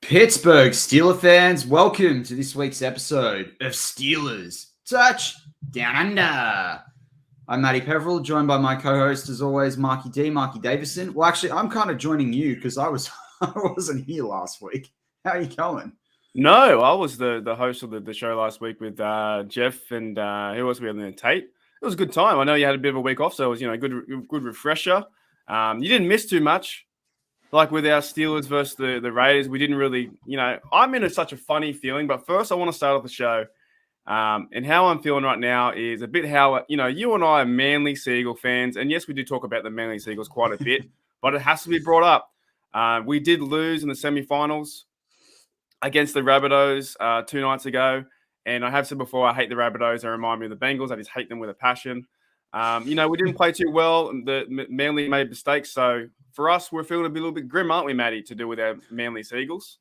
Pittsburgh Steeler fans, welcome to this week's episode of Steelers Touch Down Under. I'm Matty Peverell, joined by my co-host, as always, Marky Davison. Well, actually, I'm kind of joining you because I wasn't here last week. How are you going? No, I was the host of the show last week with Jeff and who else we had there? Tate. It was a good time. I know you had a bit of a week off, so it was a good refresher. You didn't miss too much. Like with our Steelers versus the Raiders, we didn't really, I'm in such a funny feeling. But first, I want to start off the show. And how I'm feeling right now is a bit how, you and I are Manly Seagull fans. And yes, we do talk about the Manly Seagulls quite a bit, but it has to be brought up. We did lose in the semifinals against the Rabbitohs 2 nights ago. And I have said before, I hate the Rabbitohs. They remind me of the Bengals. I just hate them with a passion. We didn't play too well. The Manly made mistakes. So for us, we're feeling a little bit grim, aren't we, Matty, to do with our Manly Seagulls?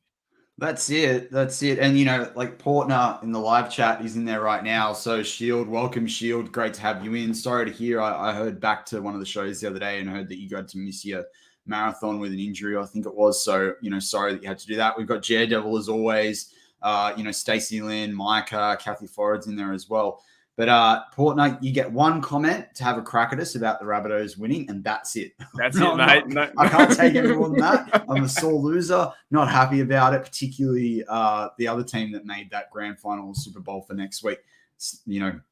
That's it. And, like Portner in the live chat, he's in there right now. So Shield, welcome, Shield. Great to have you in. Sorry to hear. I heard back to one of the shows the other day and heard that you got to miss your marathon with an injury, I think it was. So, sorry that you had to do that. We've got Daredevil as always. Stacey Lynn, Micah, Kathy Forrard's in there as well. But Portner, you get one comment to have a crack at us about the Rabbitohs winning, and that's it. That's it, mate. No. I can't take any more than that. I'm a sore loser. Not happy about it, particularly the other team that made that grand final Super Bowl for next week.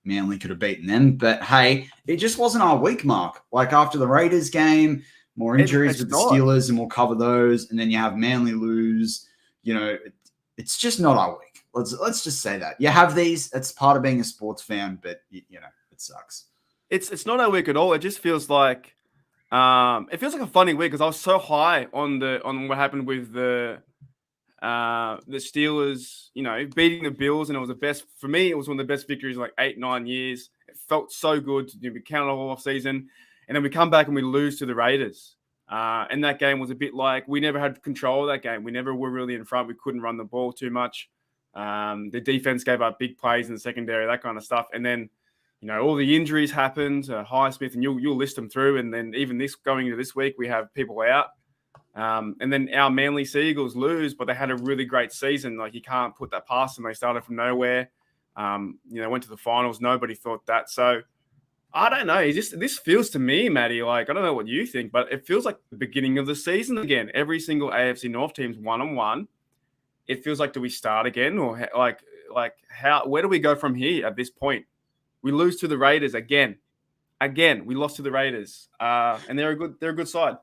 Manly could have beaten them. But, hey, it just wasn't our week, Mark. Like after the Raiders game, more injuries with the Steelers, and we'll cover those. And then you have Manly lose. It's just not our week. Let's just say that. You have these. It's part of being a sports fan, but it sucks. It's not our week at all. It just feels like a funny week because I was so high on what happened with the Steelers, beating the Bills, and it was the best for me. It was one of the best victories in like 8-9 years. It felt so good. We counted all off season, and then we come back and we lose to the Raiders. And that game was a bit like we never had control of that game. We never were really in front. We couldn't run the ball too much. The defense gave up big plays in the secondary, that kind of stuff. And then, all the injuries happened. Highsmith, and you'll list them through. And then even going into this week, we have people out. And then our Manly Seagulls lose, but they had a really great season. Like you can't put that past them. They started from nowhere. Went to the finals. Nobody thought that. So I don't know. This feels to me, Matty, like I don't know what you think, but it feels like the beginning of the season again. Every single AFC North team's 1-1. It feels like, do we start again, or like how? Where do we go from here at this point? We lose to the Raiders again. We lost to the Raiders, and they're a good side.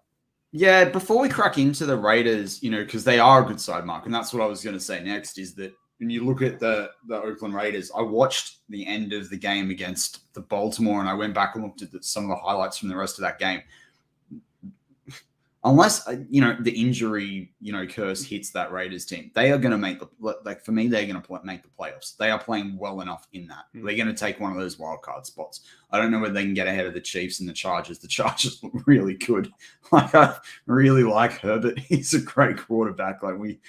Yeah. Before we crack into the Raiders, because they are a good side, Mark, and that's what I was going to say next. Is that when you look at the Oakland Raiders, I watched the end of the game against the Baltimore, and I went back and looked at some of the highlights from the rest of that game. Unless, the injury, curse hits that Raiders team, they are going to make for me, they're going to make the playoffs. They are playing well enough in that. They're going to take one of those wild card spots. I don't know whether they can get ahead of the Chiefs and the Chargers. The Chargers look really good. I really like Herbert. He's a great quarterback. The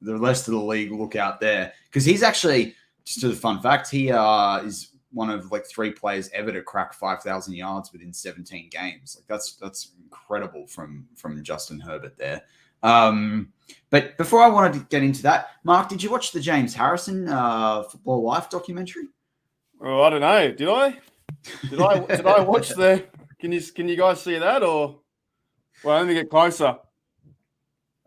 rest of the league look out there. Because he's actually, just a fun fact, he is one of 3 players ever to crack 5,000 yards within 17 games. That's incredible from Justin Herbert there. But before I wanted to get into that, Mark, did you watch the James Harrison Football Life documentary? Oh, I don't know. Did I? Did I watch the? Can you guys see that, or? Well, let me get closer.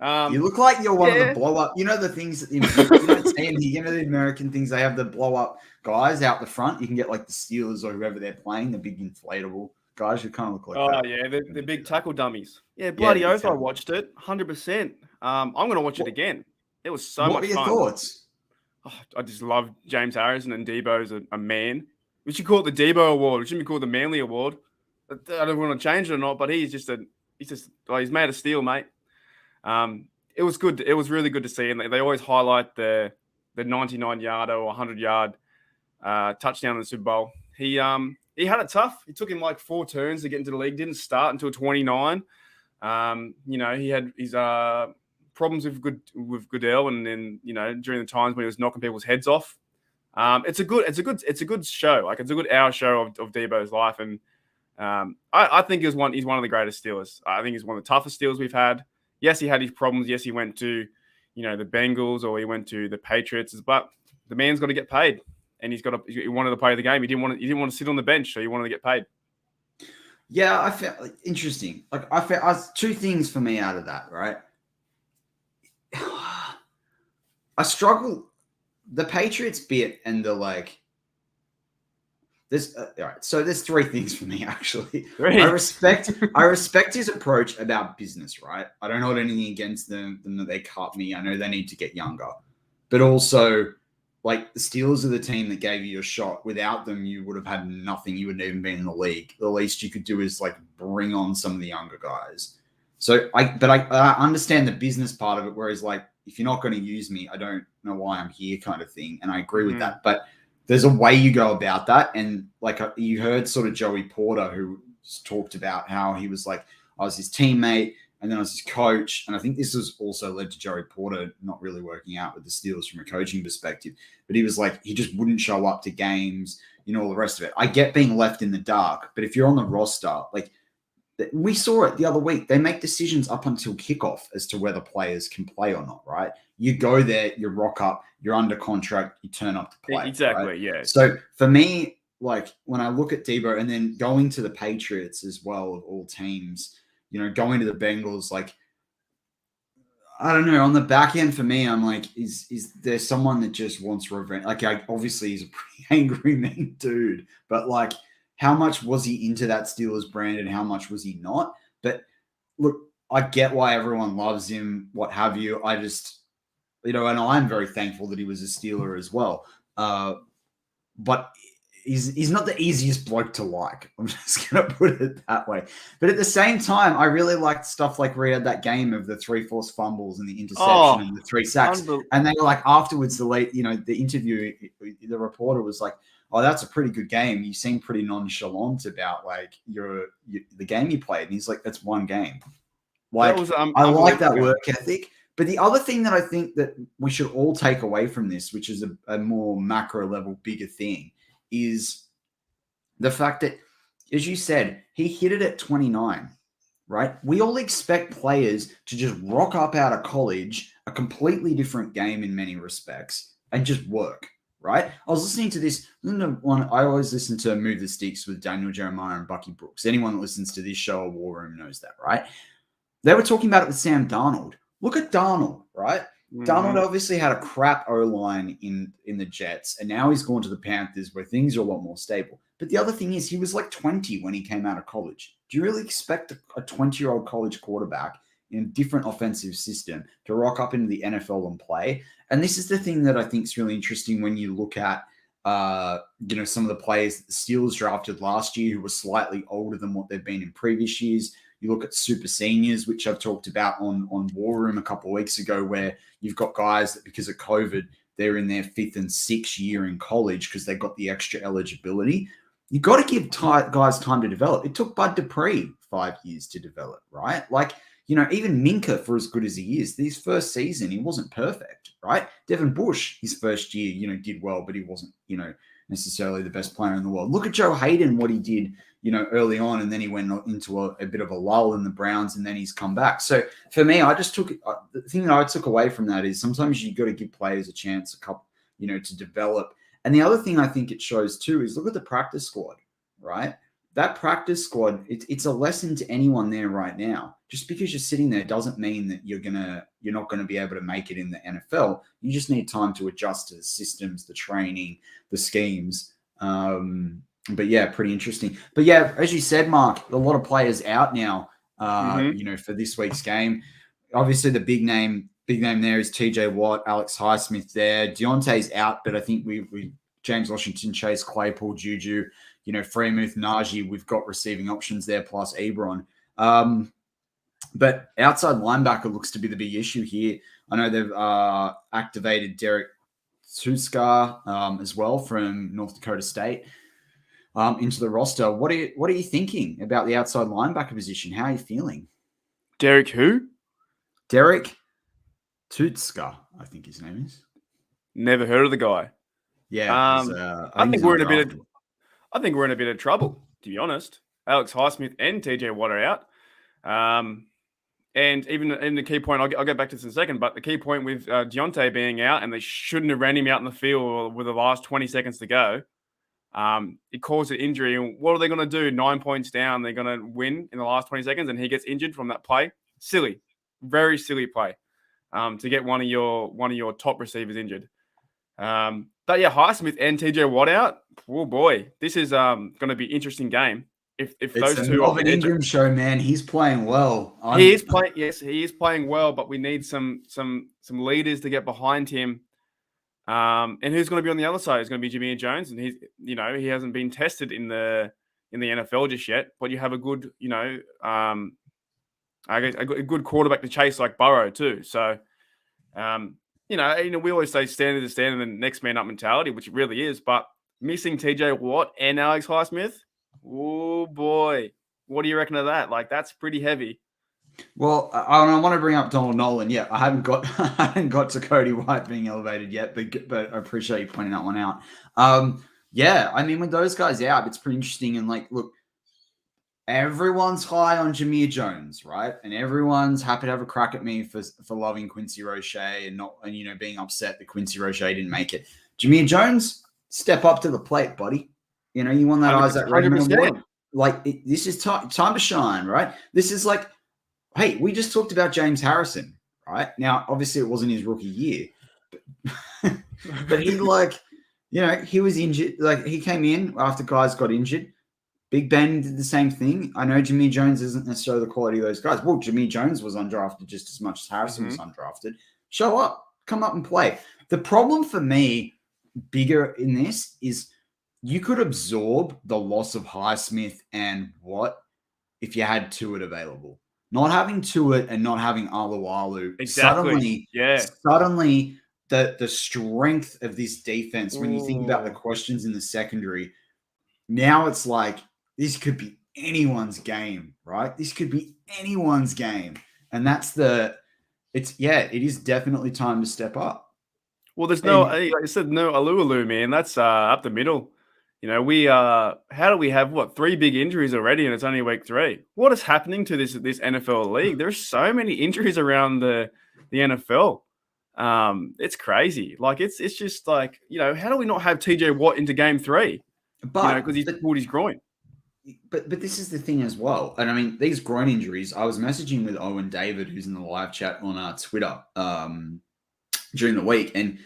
You look like you're one of the blow up. The things that you don't see them here. The American things, they have the blow up guys out the front. You can get the Steelers or whoever they're playing, the big inflatable guys who kind of look like that. Oh, yeah, the big tackle dummies. Yeah, bloody oath, I watched it 100%. I'm going to watch it again. It was so much fun. What were your thoughts? Oh, I just love James Harrison, and Debo's a man. We should call it the Debo Award. It shouldn't be called the Manly Award. I don't want to change it or not, but he's made of steel, mate. It was good. It was really good to see. And they always highlight the 99-yarder or 100-yard touchdown in the Super Bowl. He had it tough. It took him 4 turns to get into the league. Didn't start until 29. He had his problems with Goodell, and then during the times when he was knocking people's heads off. It's a good show. It's a good hour show of Debo's life, and I think he's one of the greatest Steelers. I think he's one of the toughest Steelers we've had. Yes, he had his problems. Yes, he went to, the Bengals or he went to the Patriots. But the man's got to get paid, and he wanted to play the game. He didn't want to sit on the bench, so he wanted to get paid. Yeah, I felt interesting. Like I felt two things for me out of that, right? I struggle. The Patriots bit and the there's all right. So there's three things for me actually. Really? I respect his approach about business, right? I don't hold anything against them that they cut me. I know they need to get younger, but also like the Steelers are the team that gave you a shot. Without them, you would have had nothing. You wouldn't even been in the league. The least you could do is like bring on some of the younger guys. So I understand the business part of it, whereas like if you're not going to use me, I don't know why I'm here, kind of thing. And I agree with that, but there's a way you go about that. And like you heard sort of Joey Porter, who talked about how he was like, I was his teammate and then I was his coach. And I think this has also led to Joey Porter not really working out with the Steelers from a coaching perspective. But he was like, he just wouldn't show up to games, all the rest of it. I get being left in the dark, but if you're on the roster, like we saw it the other week, they make decisions up until kickoff as to whether players can play or not, right? You go there, you rock up, you're under contract, you turn up to play. Exactly, right? Yeah. So for me, like when I look at Debo and then going to the Patriots as well of all teams, going to the Bengals, like, I don't know, on the back end for me, I'm like, is there someone that just wants revenge? Like, obviously he's a pretty angry, mean dude, but like, how much was he into that Steelers brand and how much was he not? But look, I get why everyone loves him, what have you. I just, and I'm very thankful that he was a Steeler as well. But he's not the easiest bloke to like. I'm just going to put it that way. But at the same time, I really liked stuff like we had that game of the 3 forced fumbles and the interception and the 3 sacks. And they were like, afterwards, the interview, the reporter was like, oh, that's a pretty good game. You seem pretty nonchalant about like the game you played. And he's like, that's one game. Like, I like that work ethic. But the other thing that I think that we should all take away from this, which is a more macro level, bigger thing, is the fact that, as you said, he hit it at 29, right? We all expect players to just rock up out of college, a completely different game in many respects, and just work. Right? I was listening to this. I always listen to Move the Sticks with Daniel Jeremiah and Bucky Brooks. Anyone that listens to this show or War Room knows that, right? They were talking about it with Sam Darnold. Look at Darnold, right? Mm-hmm. Darnold obviously had a crap O-line in the Jets, and now he's gone to the Panthers where things are a lot more stable. But the other thing is he was like 20 when he came out of college. Do you really expect a 20-year-old college quarterback in a different offensive system to rock up into the NFL and play? And this is the thing that I think is really interesting when you look at, some of the players that the Steelers drafted last year who were slightly older than what they've been in previous years. You look at super seniors, which I've talked about on War Room a couple of weeks ago, where you've got guys that because of COVID, they're in their 5th and 6th year in college because they got the extra eligibility. You got to give guys time to develop. It took Bud Dupree 5 years to develop, right? Like, even Minka, for as good as he is, his first season, he wasn't perfect, right? Devin Bush, his first year, did well, but he wasn't, necessarily the best player in the world. Look at Joe Hayden, what he did, early on, and then he went into a bit of a lull in the Browns, and then he's come back. So for me, I just took the thing that I took away from that is sometimes you got to give players a chance, to develop. And the other thing I think it shows too is look at the practice squad, right? That practice squad, it's a lesson to anyone there right now. Just because you're sitting there doesn't mean that you're not gonna be able to make it in the NFL. You just need time to adjust to the systems, the training, the schemes. But yeah, pretty interesting. But yeah, as you said, Mark, a lot of players out now. For this week's game. Obviously, the big name there is TJ Watt, Alex Highsmith there. Deontay's out, but I think we James Washington, Chase Claypool, Juju. Freemuth, Najee, we've got receiving options there, plus Ebron. But outside linebacker looks to be the big issue here. I know they've activated Derek Tuska as well from North Dakota State into the roster. What are you thinking about the outside linebacker position? How are you feeling? Derek who? Derek Tuska, I think his name is. Never heard of the guy. Yeah, I think we're in a bit of trouble, to be honest. Alex Highsmith and TJ Watt are out. And even in the key point, I'll get back to this in a second, but the key point with Deontay being out, and they shouldn't have ran him out in the field with the last 20 seconds to go, it caused an injury. And what are they going to do? 9 points down, they're going to win in the last 20 seconds, and he gets injured from that play. Silly, very silly play to get one of your top receivers injured. But yeah, Highsmith and TJ Watt out. Oh boy, this is going to be an interesting game. If It's those a two Melvin Ingram show, man. He's playing well. He is playing. Yes, he is playing well, but we need some leaders to get behind him. And who's going to be on the other side? It's going to be Jameer Jones, and he hasn't been tested in the NFL just yet. But you have a good, I guess a good quarterback to chase like Burrow too. So, we always say standard is standard and next man up mentality, which it really is. But missing TJ Watt and Alex Highsmith. Oh boy, what do you reckon of that? Like, that's pretty heavy. Well, I want to bring up Donald Nolan. Yeah, I haven't got to Cody White being elevated yet, but I appreciate you pointing that one out. Yeah, I mean, with those guys out, it's pretty interesting. And like, look, everyone's high on Jameer Jones, right? And everyone's happy to have a crack at me for loving Quincy Roche and being upset that Quincy Roche didn't make it. Jameer Jones, step up to the plate, buddy. You won that Isaac Redmond award. Like, this is time to shine, right? This is like, hey, we just talked about James Harrison, right? Now, obviously, it wasn't his rookie year, but he he was injured. Like, he came in after guys got injured. Big Ben did the same thing. I know Jameer Jones isn't necessarily the quality of those guys. Well, Jameer Jones was undrafted just as much as Harrison was undrafted. Show up, come up and play. The problem for me, bigger in this, is you could absorb the loss of Highsmith and Watt if you had Tuitt available. Not having Tuitt and not having Alualu, exactly. Suddenly the strength of this defense, when you think about the questions in the secondary, now it's like, this could be anyone's game, right? This could be anyone's game. And it is definitely time to step up. Well, there's like I said, no Alualu, man. That's up the middle. How do we have 3 big injuries already, and it's only week 3? What is happening to this NFL league? There's so many injuries around the NFL. It's crazy. Like, it's just like, how do we not have TJ Watt into game 3? But because he's pulled his groin. But this is the thing as well. And I mean, these groin injuries, I was messaging with Owen David, who's in the live chat on Twitter during the week. And,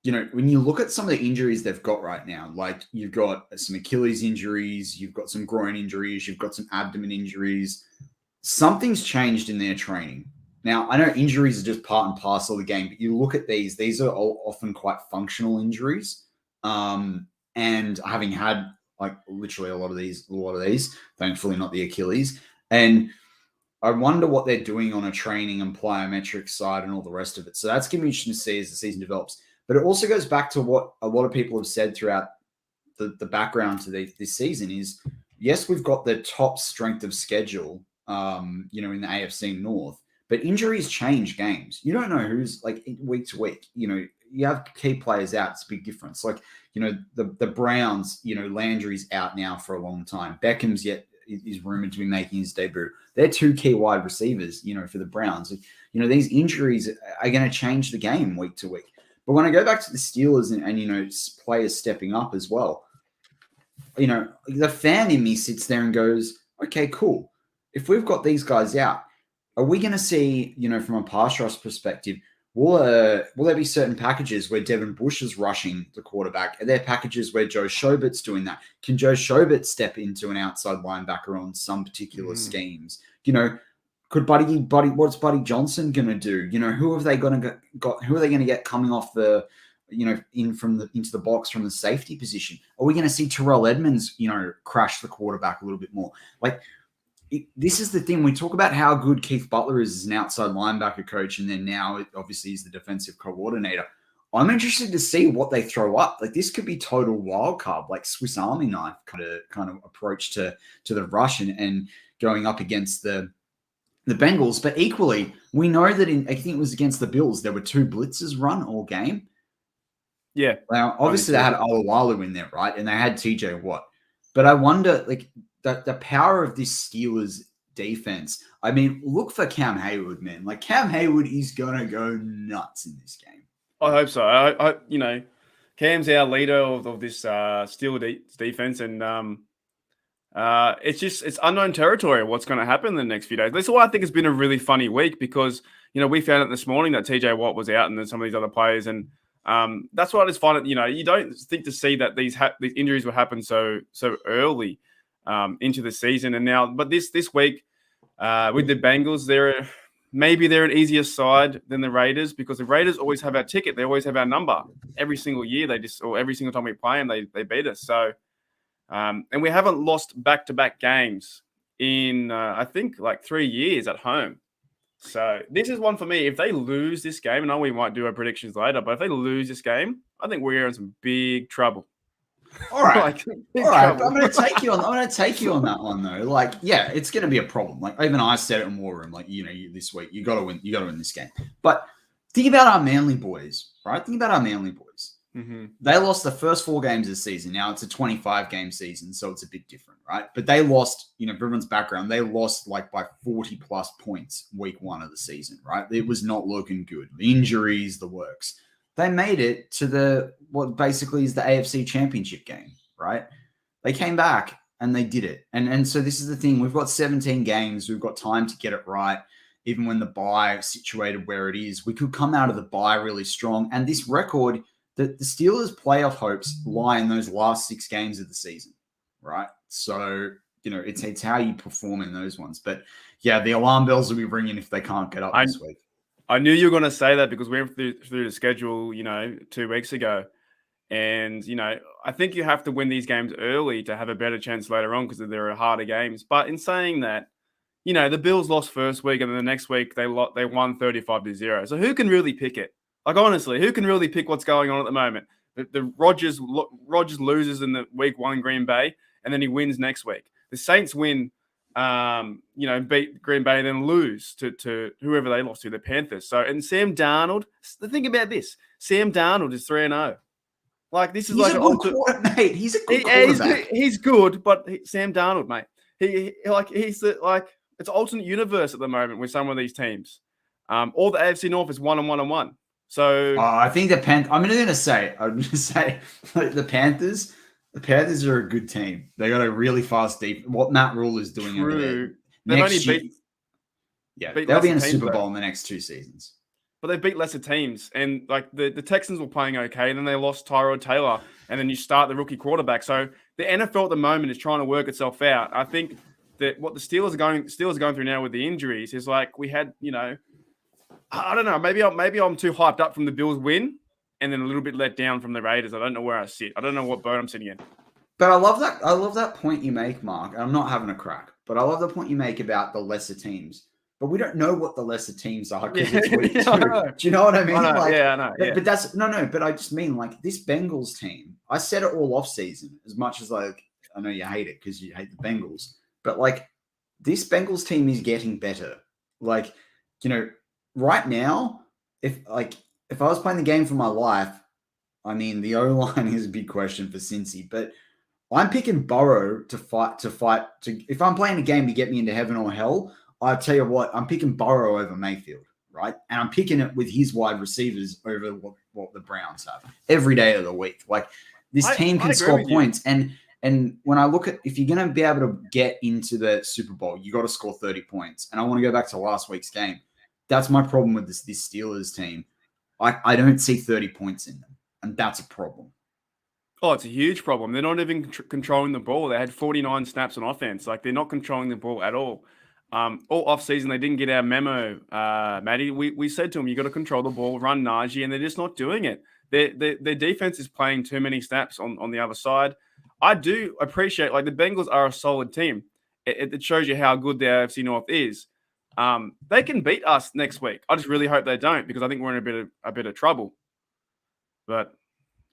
when you look at some of the injuries they've got right now, like you've got some Achilles injuries, you've got some groin injuries, you've got some abdomen injuries. Something's changed in their training. Now, I know injuries are just part and parcel of the game, but you look at these are all often quite functional injuries. And having had like literally a lot of these, thankfully not the Achilles. And I wonder what they're doing on a training and plyometric side and all the rest of it. So that's going to be interesting to see as the season develops. But it also goes back to what a lot of people have said throughout the background to this season is, yes, we've got the top strength of schedule, in the AFC North, but injuries change games. You don't know who's like week to week, you have key players out. It's a big difference. Like, the Browns, Landry's out now for a long time. Beckham's is rumored to be making his debut. They're 2 key wide receivers, for the Browns. These injuries are going to change the game week to week. But when I go back to the Steelers and players stepping up as well, the fan in me sits there and goes, okay, cool. If we've got these guys out, are we going to see, from a pass rush perspective, will there be certain packages where Devin Bush is rushing the quarterback? Are there packages where Joe Schobert's doing that? Can Joe Schobert step into an outside linebacker on some particular schemes? Could what's Buddy Johnson going to do? Who have they going to get coming off the, into the box from the safety position? Are we going to see Terrell Edmonds, crash the quarterback a little bit more? Like, this is the thing. We talk about how good Keith Butler is as an outside linebacker coach, and then now obviously he's the defensive coordinator. I'm interested to see what they throw up. Like, this could be total wild card, like Swiss Army knife kind of approach to the rush and going up against the Bengals. But equally, we know that I think it was against the Bills, there were 2 blitzes run all game. Yeah. Now, obviously they had Alualu in there, right? And they had TJ Watt. But I wonder, like, the power of this Steelers defense. I mean, look for Cam Hayward, man. Like Cam Hayward is gonna go nuts in this game. I hope so. I Cam's our leader of this Steelers defense, and it's unknown territory of what's going to happen in the next few days. That's why I think it's been a really funny week because we found out this morning that TJ Watt was out and then some of these other players, and that's why I just find it. You don't think to see that these injuries will happen so early into the season, and now, but this week with the Bengals, maybe they're an easier side than the Raiders because the Raiders always have our ticket. They always have our number every single year. Or every single time we play them, they beat us. So, and we haven't lost back-to-back games in, I think, like 3 years at home. So this is one for me. If they lose this game, and I know we might do our predictions later, but if they lose this game, I think we're in some big trouble. All right, all right. I'm going to take you on that one though. Like, yeah, it's going to be a problem. Like, even I said it in War Room. Like, this week you got to win. You got to win this game. But think about our Manly boys, right? Think about our Manly boys. Mm-hmm. They lost the first 4 games of the season. Now it's a 25-game season, so it's a bit different, right? But they lost. For everyone's background, they lost like by 40+ points week 1 of the season, right? It was not looking good. The injuries, the works. They made it to what basically is the AFC Championship game, right? They came back and they did it. And so this is the thing. We've got 17 games. We've got time to get it right. Even when the bye is situated where it is, we could come out of the bye really strong. And this record, the Steelers' playoff hopes lie in those last 6 games of the season, right? So, it's how you perform in those ones. But, yeah, the alarm bells will be ringing if they can't get up this week. I knew you were going to say that because we went through the schedule, 2 weeks ago. And, I think you have to win these games early to have a better chance later on because there are harder games. But in saying that, the Bills lost first week and then the next week they won 35-0. So who can really pick it? Like, honestly, who can really pick what's going on at the moment? The Rodgers loses in the week 1 Green Bay and then he wins next week. The Saints win. Beat Green Bay and then lose to whoever they lost to, the Panthers. So, and Sam Darnold, the thing about this, Sam Darnold is 3-0. Like, this is he's a good quarterback, mate. He's a good quarterback. He's good, but Sam Darnold, mate, it's alternate universe at the moment with some of these teams. All the AFC North is 1-1-1. So, I think I'm going to say the Panthers. The Panthers are a good team. They got a really fast deep. What Matt Rule is doing over there. They'll be in a Super Bowl in the next 2 seasons. But they beat lesser teams, and like the Texans were playing okay. And then they lost Tyrod Taylor, and then you start the rookie quarterback. So the NFL at the moment is trying to work itself out. I think that what the Steelers are going through now with the injuries is like we had, I don't know. Maybe I'm too hyped up from the Bills win. And then a little bit let down from the Raiders. I don't know where I sit. I don't know what boat I'm sitting in. But I love that point you make, Mark. I'm not having a crack, but I love the point you make about the lesser teams. But we don't know what the lesser teams are because it's week 2. Do you know what I mean? I know. But that's no. But I just mean like this Bengals team. I said it all off season. As much as I know you hate it because you hate the Bengals, but like this Bengals team is getting better. Like right now, if I was playing the game for my life, I mean, the O-line is a big question for Cincy, but I'm picking Burrow to fight. If I'm playing a game to get me into heaven or hell, I tell you what, I'm picking Burrow over Mayfield, right? And I'm picking it with his wide receivers over what the Browns have every day of the week. Like this team can score points. And when I look at, if you're going to be able to get into the Super Bowl, you got to score 30 points. And I want to go back to last week's game. That's my problem with this Steelers team. I don't see 30 points in them, and that's a problem. Oh, it's a huge problem. They're not even controlling the ball. They had 49 snaps on offense. Like, they're not controlling the ball at all. All offseason, they didn't get our memo, Matty. We said to them, you got to control the ball, run Najee, and they're just not doing it. Their defense is playing too many snaps on the other side. I do appreciate, like, the Bengals are a solid team. It shows you how good the AFC North is. They can beat us next week. I just really hope they don't because I think we're in a bit of trouble. But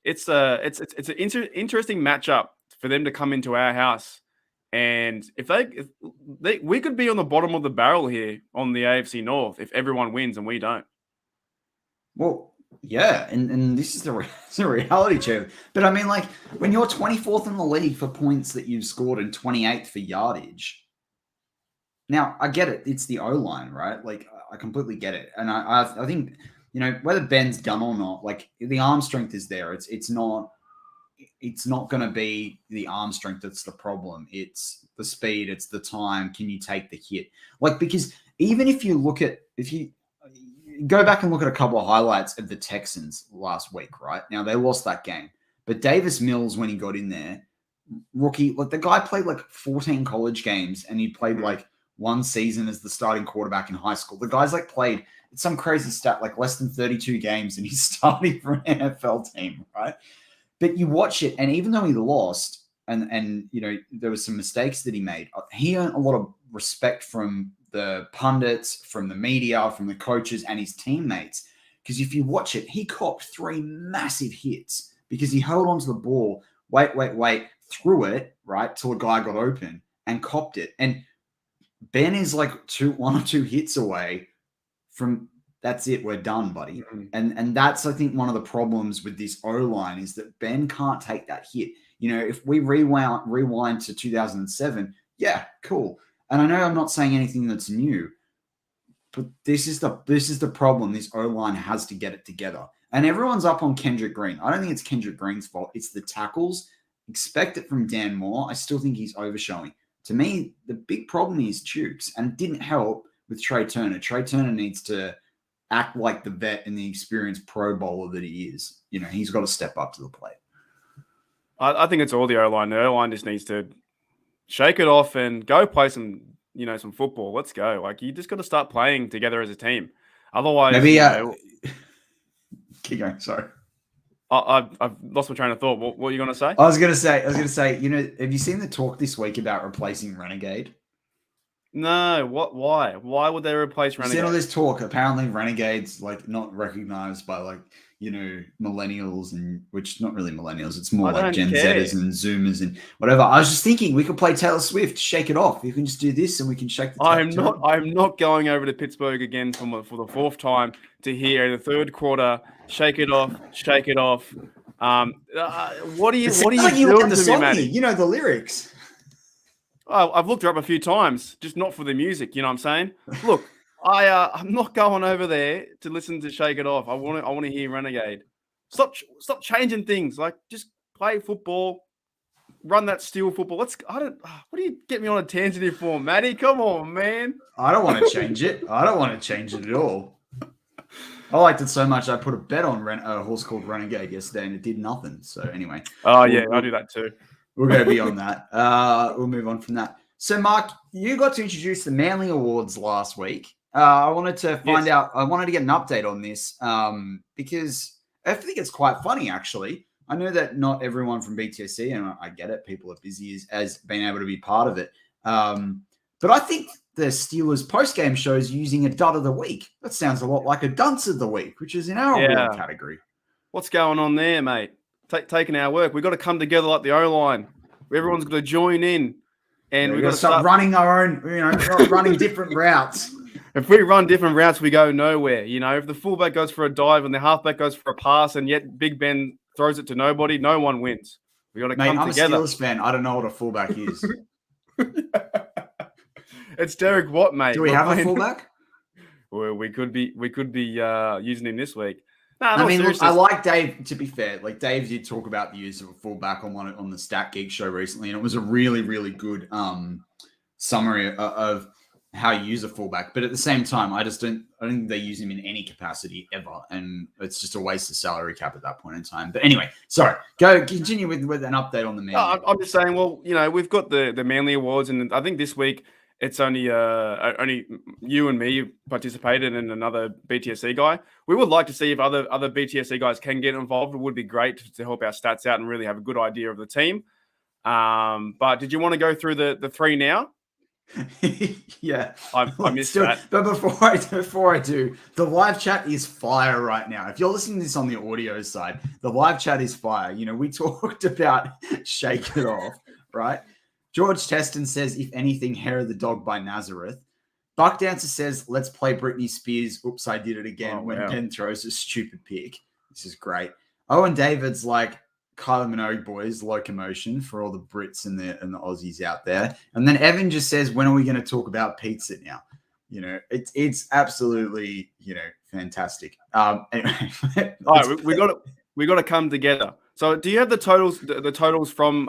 it's an interesting matchup for them to come into our house, and if we could be on the bottom of the barrel here on the AFC North if everyone wins and we don't. Well, yeah, and this is the reality check. But I mean, like when you're 24th in the league for points that you've scored and 28th for yardage. Now, I get it. It's the O-line, right? Like, I completely get it. And I think, whether Ben's done or not, like, the arm strength is there. It's not going to be the arm strength that's the problem. It's the speed. It's the time. Can you take the hit? Like, because even if you go back and look at a couple of highlights of the Texans last week, right? Now, they lost that game. But Davis Mills, when he got in there, rookie, like the guy played like 14 college games and he played like one season as the starting quarterback in high school. The guy's like played, it's some crazy stat, like less than 32 games and he's starting for an NFL team, right? But you watch it, and even though he lost and there was some mistakes that he made, he earned a lot of respect from the pundits, from the media, from the coaches and his teammates. Because if you watch it, he copped 3 massive hits because he held onto the ball, threw it, right, till a guy got open and copped it. And Ben is like 1 or 2 hits away from that's it, we're done, buddy. Mm-hmm. And that's, I think, one of the problems with this O-line is that Ben can't take that hit. If we rewind to 2007, yeah, cool. And I know I'm not saying anything that's new, but this is the problem. This O-line has to get it together. And everyone's up on Kendrick Green. I don't think it's Kendrick Green's fault. It's the tackles. Expect it from Dan Moore. I still think he's overshowing. To me, the big problem is Tukes, and it didn't help with Trey Turner. Trey Turner needs to act like the vet and the experienced Pro Bowler that he is. He's got to step up to the plate. I think it's all the O-line. The O-line just needs to shake it off and go play some football. Let's go. Like, you just got to start playing together as a team. Otherwise, maybe. Keep going. Sorry. I've lost my train of thought. What were you going to say? I was going to say, have you seen the talk this week about replacing Renegade? No. What? Why? Why would they replace Renegade? Seen all this talk. Apparently, Renegade's like not recognized by millennials, and which not really millennials. It's more like Gen Zers and Zoomers and whatever. I was just thinking we could play Taylor Swift, shake it off. You can just do this, and we can shake the. I'm not going over to Pittsburgh again for the 4th time to hear in the 3rd quarter. Shake it off, shake it off. What are you doing to me, Matty? You know the lyrics. I've looked her up a few times, just not for the music. You know what I'm saying? Look, I'm not going over there to listen to Shake It Off. I want to hear Renegade. Stop changing things. Like, just play football, run that steel football. What do you get me on a tangent here for, Matty? Come on, man. I don't want to change it. I don't want to change it at all. I liked it so much I put a bet on a horse called Renegade yesterday and it did nothing. So anyway. Oh, yeah, I do that too. We'll go beyond that. We'll move on from that. So, Mark, you got to introduce the Manly Awards last week. I wanted to find out. I wanted to get an update on this because I think it's quite funny, actually. I know that not everyone from BTSC, and I get it, people are busy, as being able to be part of it. But I think the Steelers post-game show is using a dud of the week. That sounds a lot like a dunce of the week, which is in our award category. What's going on there, mate? Taking our work. We've got to come together like the O-line. Everyone's got to join in. And we've got to start running our own, running different routes. If we run different routes, we go nowhere. If the fullback goes for a dive and the halfback goes for a pass and yet Big Ben throws it to nobody, no one wins. We got to come together. I'm a Steelers fan. I don't know what a fullback is. It's Derek Watt, mate. Do we have a fullback? Well, we could be using him this week. No, look, I like Dave, to be fair. Like, Dave did talk about the use of a fullback on the Stat Geek show recently, and it was a really, really good summary of how you use a fullback. But at the same time, I don't think they use him in any capacity ever, and it's just a waste of salary cap at that point in time. But anyway, sorry. Continue with an update on the Manly. I'm just saying, well, we've got the Manly Awards, and I think this week it's only you and me participated and another BTSC guy. We would like to see if other BTSC guys can get involved. It would be great to help our stats out and really have a good idea of the team. But did you want to go through the 3 now? Yeah, I missed that. But before I do, the live chat is fire right now. If you're listening to this on the audio side, the live chat is fire. We talked about Shake It Off, right? George Teston says, if anything, Hair of the Dog by Nazareth. Buck Dancer says, let's play Britney Spears. Oops, I did it again when Ben throws a stupid pick. This is great. Owen David's like, Kylie Minogue boys, locomotion for all the Brits and the Aussies out there. And then Evan just says, when are we going to talk about pizza now? It's absolutely, fantastic. Anyway, all right, we got to come together. So do you have the totals from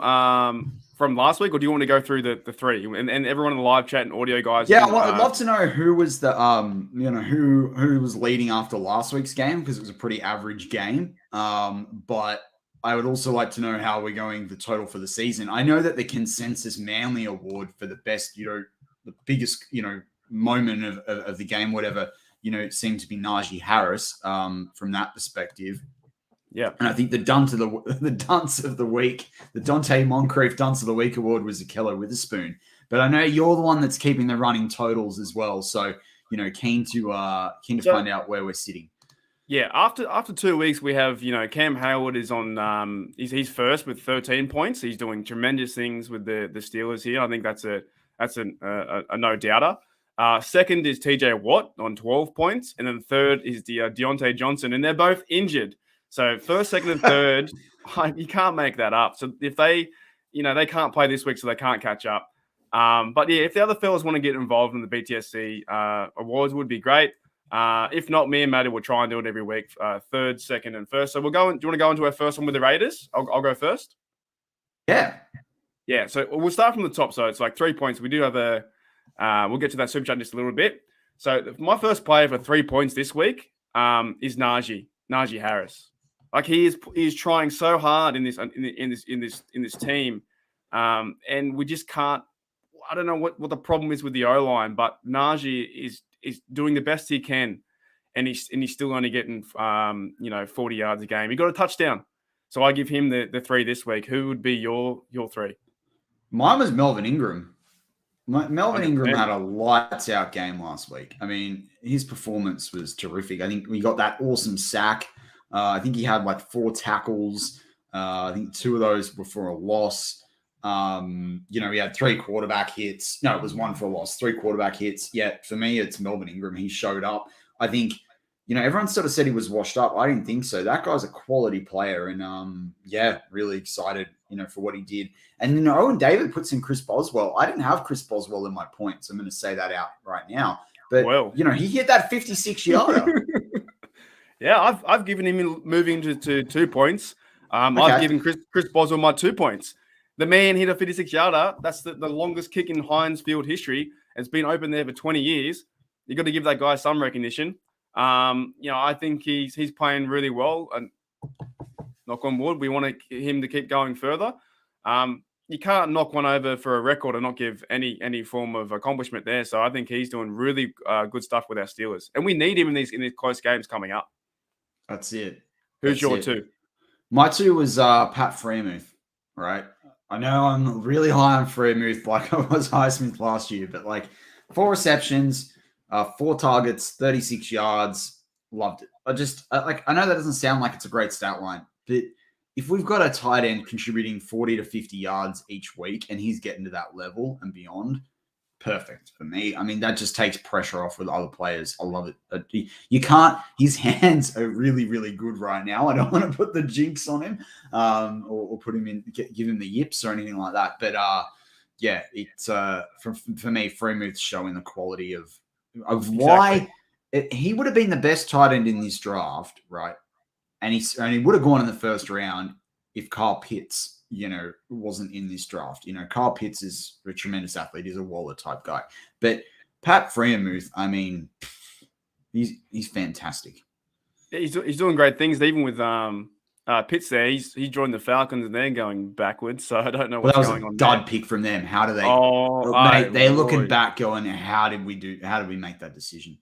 last week, or do you want to go through the three and everyone in the live chat and audio guys? Yeah, I'd love to know who was the who was leading after last week's game, because it was a pretty average game. But I would also like to know how we're going the total for the season. I know that the consensus Manly award for the best, the biggest, moment of the game, whatever, seemed to be Najee Harris from that perspective. Yeah. And I think the dunce of the week, the Dante Moncrief Dunce of the Week award was Akello Witherspoon. But I know you're the one that's keeping the running totals as well. So, keen to find out where we're sitting. Yeah, after 2 weeks, we have, Cam Hayward is on he's first with 13 points. He's doing tremendous things with the Steelers here. I think that's a no doubter. Second is TJ Watt on 12 points, and then third is Deontay Johnson, and they're both injured. So first, second, and third, you can't make that up. So if they can't play this week, so they can't catch up. But yeah, if the other fellas want to get involved in the BTSC awards, would be great. If not, me and Matty will try and do it every week. Third, second, and first. So we'll go. Do you want to go into our first one with the Raiders? I'll go first. Yeah. Yeah. So we'll start from the top. So it's like 3 points. We do have we'll get to that super chat in just a little bit. So my first player for 3 points this week is Najee Harris. Like he is trying so hard in this team, and we just can't. I don't know what the problem is with the O-line, but Najee is doing the best he can, and he's still only getting 40 yards a game. He got a touchdown, so I give him the 3 this week. Who would be your 3? Mine was Melvin Ingram. Melvin Ingram had a lights out game last week. I mean, his performance was terrific. I think we got that awesome sack. I think he had like 4 tackles. I think 2 of those were for a loss. He had 3 quarterback hits. No, it was 1 for a loss, 3 quarterback hits. Yeah, for me, it's Melvin Ingram. He showed up. I think, everyone sort of said he was washed up. I didn't think so. That guy's a quality player. And, really excited, for what he did. And, Owen David puts in Chris Boswell. I didn't have Chris Boswell in my points. I'm going to say that out right now. But, he hit that 56-yarder. Yeah, I've given him moving to 2 points. I've given Chris Boswell my 2 points. The man hit a 56-yarder. That's the longest kick in Heinz Field history. It's been open there for 20 years. You got to give that guy some recognition. I think he's playing really well. And knock on wood, we want him to keep going further. You can't knock one over for a record and not give any form of accomplishment there. So I think he's doing really good stuff with our Steelers, and we need him in these close games coming up. That's it. Who's your 2? My 2 was Pat Freiermuth. Right. I know I'm really high on Freiermuth, like I was Highsmith last year, but like 4 receptions, 4 targets, 36 yards. Loved it. I know that doesn't sound like it's a great stat line, but if we've got a tight end contributing 40 to 50 yards each week and he's getting to that level and beyond, perfect for me. I mean, that just takes pressure off with other players. I love it. You can't, his hands are really, really good right now. I don't want to put the jinx on him or put him in, give him the yips or anything like that. But it's for me, Freiermuth's showing the quality of why he would have been the best tight end in this draft, right? And he would have gone in the first round if Kyle Pitts wasn't in this draft. Kyle Pitts is a tremendous athlete. He's a Waller type guy. But Pat Freiermuth, I mean, he's fantastic. Yeah, he's doing great things. Even with Pitts there, he joined the Falcons and they're going backwards. So I don't know what's going on. That was a dud there. pick from them. How do they? They're looking back, going, how did we make that decision?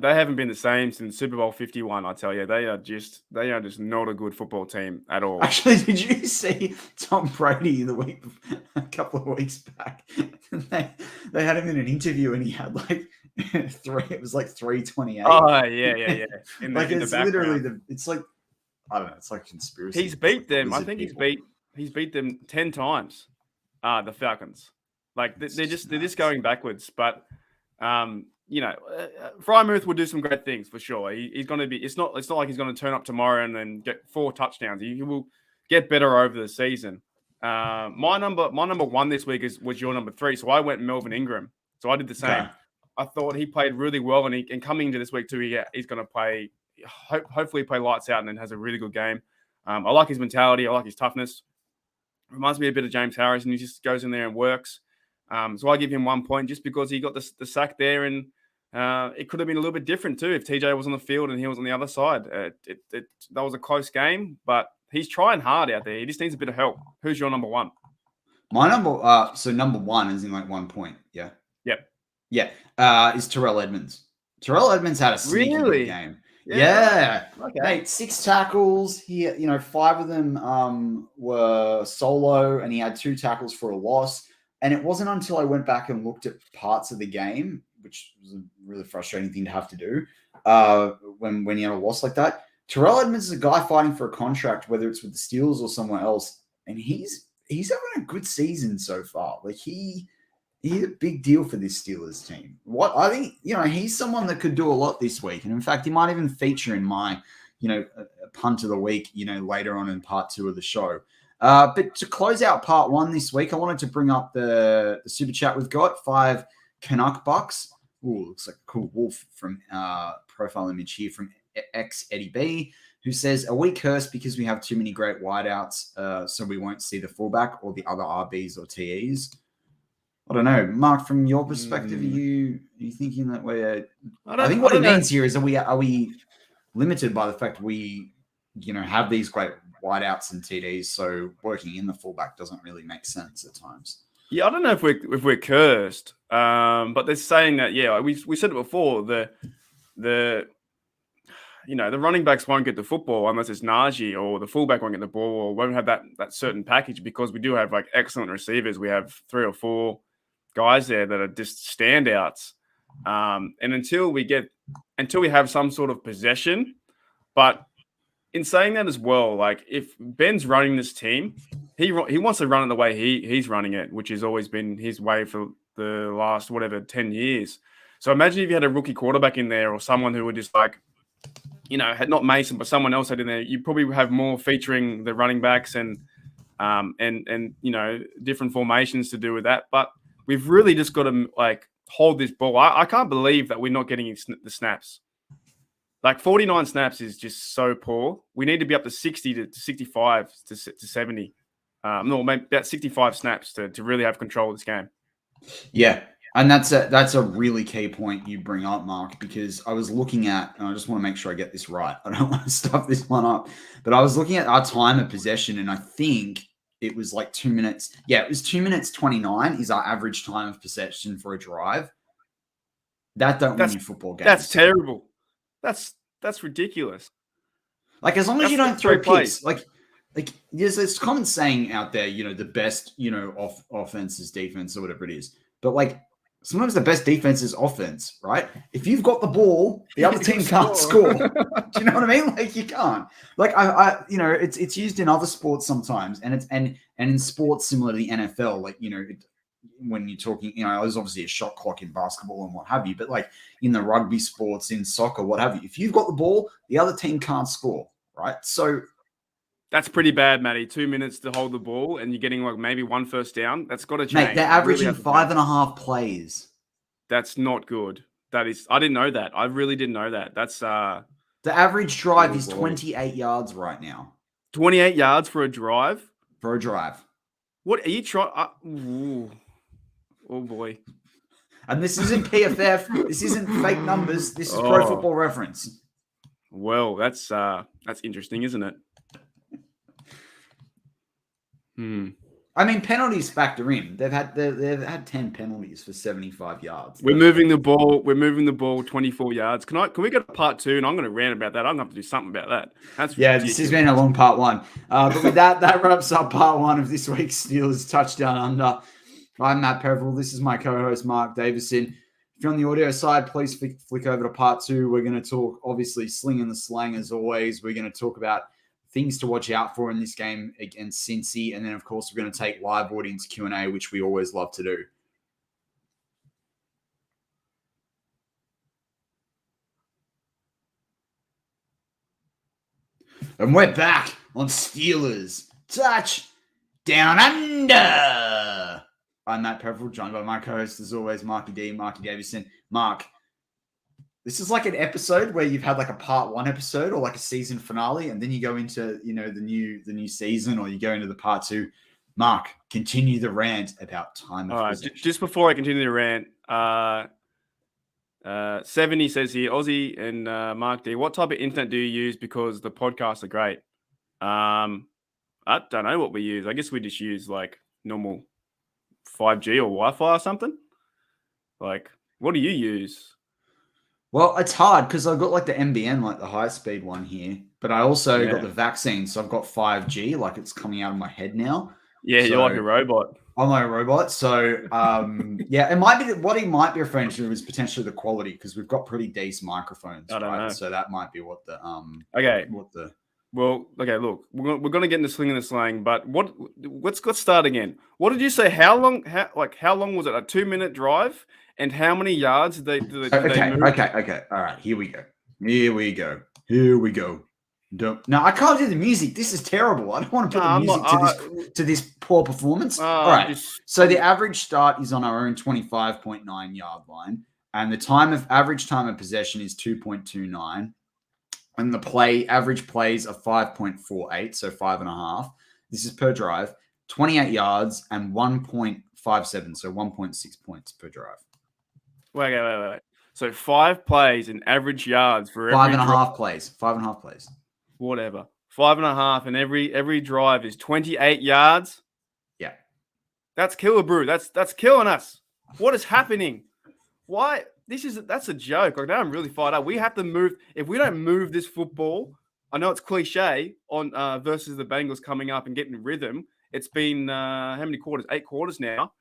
They haven't been the same since Super Bowl 51. I tell you, they are just not a good football team at all. Actually, did you see Tom Brady a couple of weeks back? They had him in an interview and he had like 3. It was like 328. Oh yeah. It's literally it's like, I don't know. It's like conspiracy. He's beat them. I think he's beat them 10 times. The Falcons, like they're just going backwards, but. Freiermuth will do some great things for sure. He's going to be. It's not like he's going to turn up tomorrow and then get 4 touchdowns. He will get better over the season. My number one this week was your number 3. So I went Melvin Ingram. So I did the same. Okay. I thought he played really well, and coming into this week too, he's going to play. Hopefully, play lights out and then has a really good game. I like his mentality. I like his toughness. Reminds me a bit of James Harris, and he just goes in there and works. So I give him 1 point just because he got the sack there, and it could have been a little bit different too if TJ was on the field and he was on the other side. That was a close game, but he's trying hard out there. He just needs a bit of help. Who's your number 1? My number, so number 1 is in like 1 point. Yeah. Yep. Yeah. Is Terrell Edmonds. Terrell Edmonds had a sneaky good game. Yeah. Okay. Mate, 6 tackles. He, 5 of them were solo, and he had 2 tackles for a loss. And it wasn't until I went back and looked at parts of the game, which was a really frustrating thing to have to do, when you had a loss like that. Terrell Edmonds is a guy fighting for a contract, whether it's with the Steelers or somewhere else, and he's having a good season so far. Like he's a big deal for this Steelers team. What I think, he's someone that could do a lot this week, and in fact, he might even feature in my, a punt of the week, later on in part 2 of the show. But to close out part 1 this week, I wanted to bring up the super chat we've got. 5 Canuck bucks. Ooh, looks like a cool wolf from profile image here from X Eddie B, who says, "Are we cursed because we have too many great wideouts, so we won't see the fullback or the other RBs or TEs?" I don't know, Mark. From your perspective, are you thinking that we're? I think what it means here is are we limited by the fact we have these great wideouts and TDs, so working in the fullback doesn't really make sense at times. Yeah, I don't know if we're cursed, but they're saying that we said it before, the running backs won't get the football unless it's Najee, or the fullback won't get the ball, or won't have that certain package, because we do have like excellent receivers. We have 3 or 4 guys there that are just standouts. And until we have some sort of possession, but in saying that as well, like if Ben's running this team, he wants to run it the way he's running it, which has always been his way for the last 10 years. So imagine if you had a rookie quarterback in there, or someone who would just like, had not Mason, but someone else had in there, you probably have more featuring the running backs and different formations to do with that. But we've really just got to like hold this ball. I can't believe that we're not getting the snaps. Like 49 snaps is just so poor. We need to be up to 60 to 65 to 70. No, maybe about 65 snaps to really have control of this game. Yeah. And that's a really key point you bring up, Mark, because I was looking at, and I just want to make sure I get this right. I don't want to stuff this one up, but I was looking at our time of possession, and I think it was like 2 minutes. Yeah, it was 2 minutes 29 is our average time of possession for a drive. That don't win you football games. That's terrible. That's ridiculous. Like, as long as you don't throw picks, like there's this common saying out there, the best, offense is defense or whatever it is. But like, sometimes the best defense is offense, right? If you've got the ball, the other team can't score. Do you know what I mean? Like, you can't. Like, it's used in other sports sometimes, and it's and in sports similar to the NFL, like, when you're talking, there's obviously a shot clock in basketball and what have you, but like in the rugby sports, in soccer, what have you, if you've got the ball, the other team can't score, right? So that's pretty bad, Matty. 2 minutes to hold the ball, and you're getting like maybe 1 first down. That's got to change. Mate, they're averaging 5.5 plays. That's not good. That is, I didn't know that. I really didn't know that. That's the average drive is 28 yards right now. 28 yards for a drive? For a drive. What are you trying? Oh boy. And this isn't PFF. This isn't fake numbers. This is Pro Football Reference. Well, that's interesting, isn't it? I mean, penalties factor in. They've had 10 penalties for 75 yards. We're moving the ball 24 yards. Can we get a part 2? And I'm going to rant about that. I'm going to have to do something about that. This has been a long part 1. But with that wraps up part 1 of this week's Steelers Touchdown Under. I'm Matt Peverell. This is my co-host, Mark Davison. If you're on the audio side, please flick over to part 2. We're going to talk, obviously, Sling and the Slang as always. We're going to talk about things to watch out for in this game against Cincy. And then, of course, we're going to take live audience Q&A, which we always love to do. And we're back on Steelers touch down under. I'm Matt Peverell, joined by my co-host as always, Marky Davison. Mark, this is like an episode where you've had like a part one episode or like a season finale, and then you go into the new season, or you go into the part two. Mark, continue the rant about time. All right, just before I continue the rant, 70 says here, Aussie and Mark D, what type of internet do you use? Because the podcasts are great. I don't know what we use. I guess we just use like normal 5G or Wi-Fi or something. Like, what do you use? Well, it's hard because I've got like the NBN, like the high-speed one here, but I also got the vaccine, so I've got 5G, like it's coming out of my head now. Yeah, so, you're like a robot. I'm like a robot. So, yeah, it might be what he might be referring to is potentially the quality, because we've got pretty decent microphones, I don't know. So that might be what the Well, okay, look, we're going to get into Sling and the Slang, but let's start again. What did you say? How long was it? A 2-minute drive? And how many yards did they move? Okay. All right, here we go. No, I can't do the music. This is terrible. I don't want to put the music to this poor performance. All right. So the average start is on our own 25.9 yard line, and the average time of possession is 2.29. And the average plays are 5.48, so 5.5. This is per drive, 28 yards and 1.57, so 1.6 points per drive. Wait. So 5 plays and average yards for every 5.5 plays. 5.5 plays. Whatever. 5.5, and every drive is 28 yards. Yeah. That's killer brew. That's killing us. What is happening? Why? That's a joke. Like, now I'm really fired up. We have to move. If we don't move this football, I know it's cliche on versus the Bengals coming up and getting rhythm. It's been how many quarters? 8 quarters now.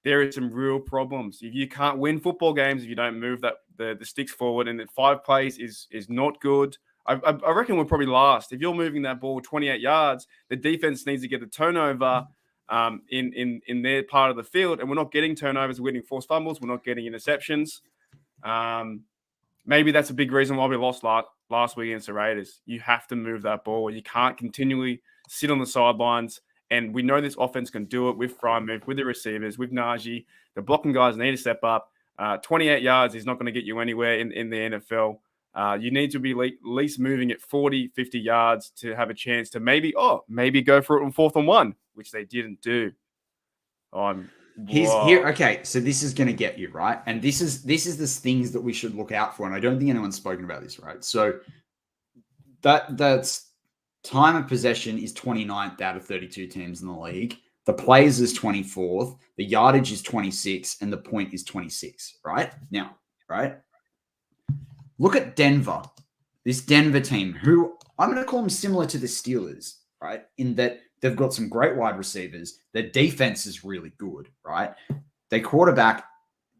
There is some real problems. If you can't win football games if you don't move the sticks forward, and that 5 plays is not good. I reckon we're probably last. If you're moving that ball 28 yards, the defense needs to get the turnover in their part of the field, and we're not getting turnovers. We're getting forced fumbles. We're not getting interceptions. Maybe that's a big reason why we lost last week against the Raiders. You have to move that ball. You can't continually sit on the sidelines. And we know this offense can do it with Frymouth, with the receivers, with Najee. The blocking guys need to step up. 28 yards is not going to get you anywhere in the NFL. You need to be at least moving at 40, 50 yards to have a chance to maybe go for it on 4th and 1, which they didn't do. He's here. Okay, so this is going to get you, right? And this is the things that we should look out for. And I don't think anyone's spoken about this, right? So that's time of possession is 29th out of 32 teams in the league. The plays is 24th. The yardage is 26, and the point is 26, right? Now, right? Look at Denver. This Denver team, who I'm going to call them similar to the Steelers, right? In that they've got some great wide receivers. Their defense is really good, right? Their quarterback,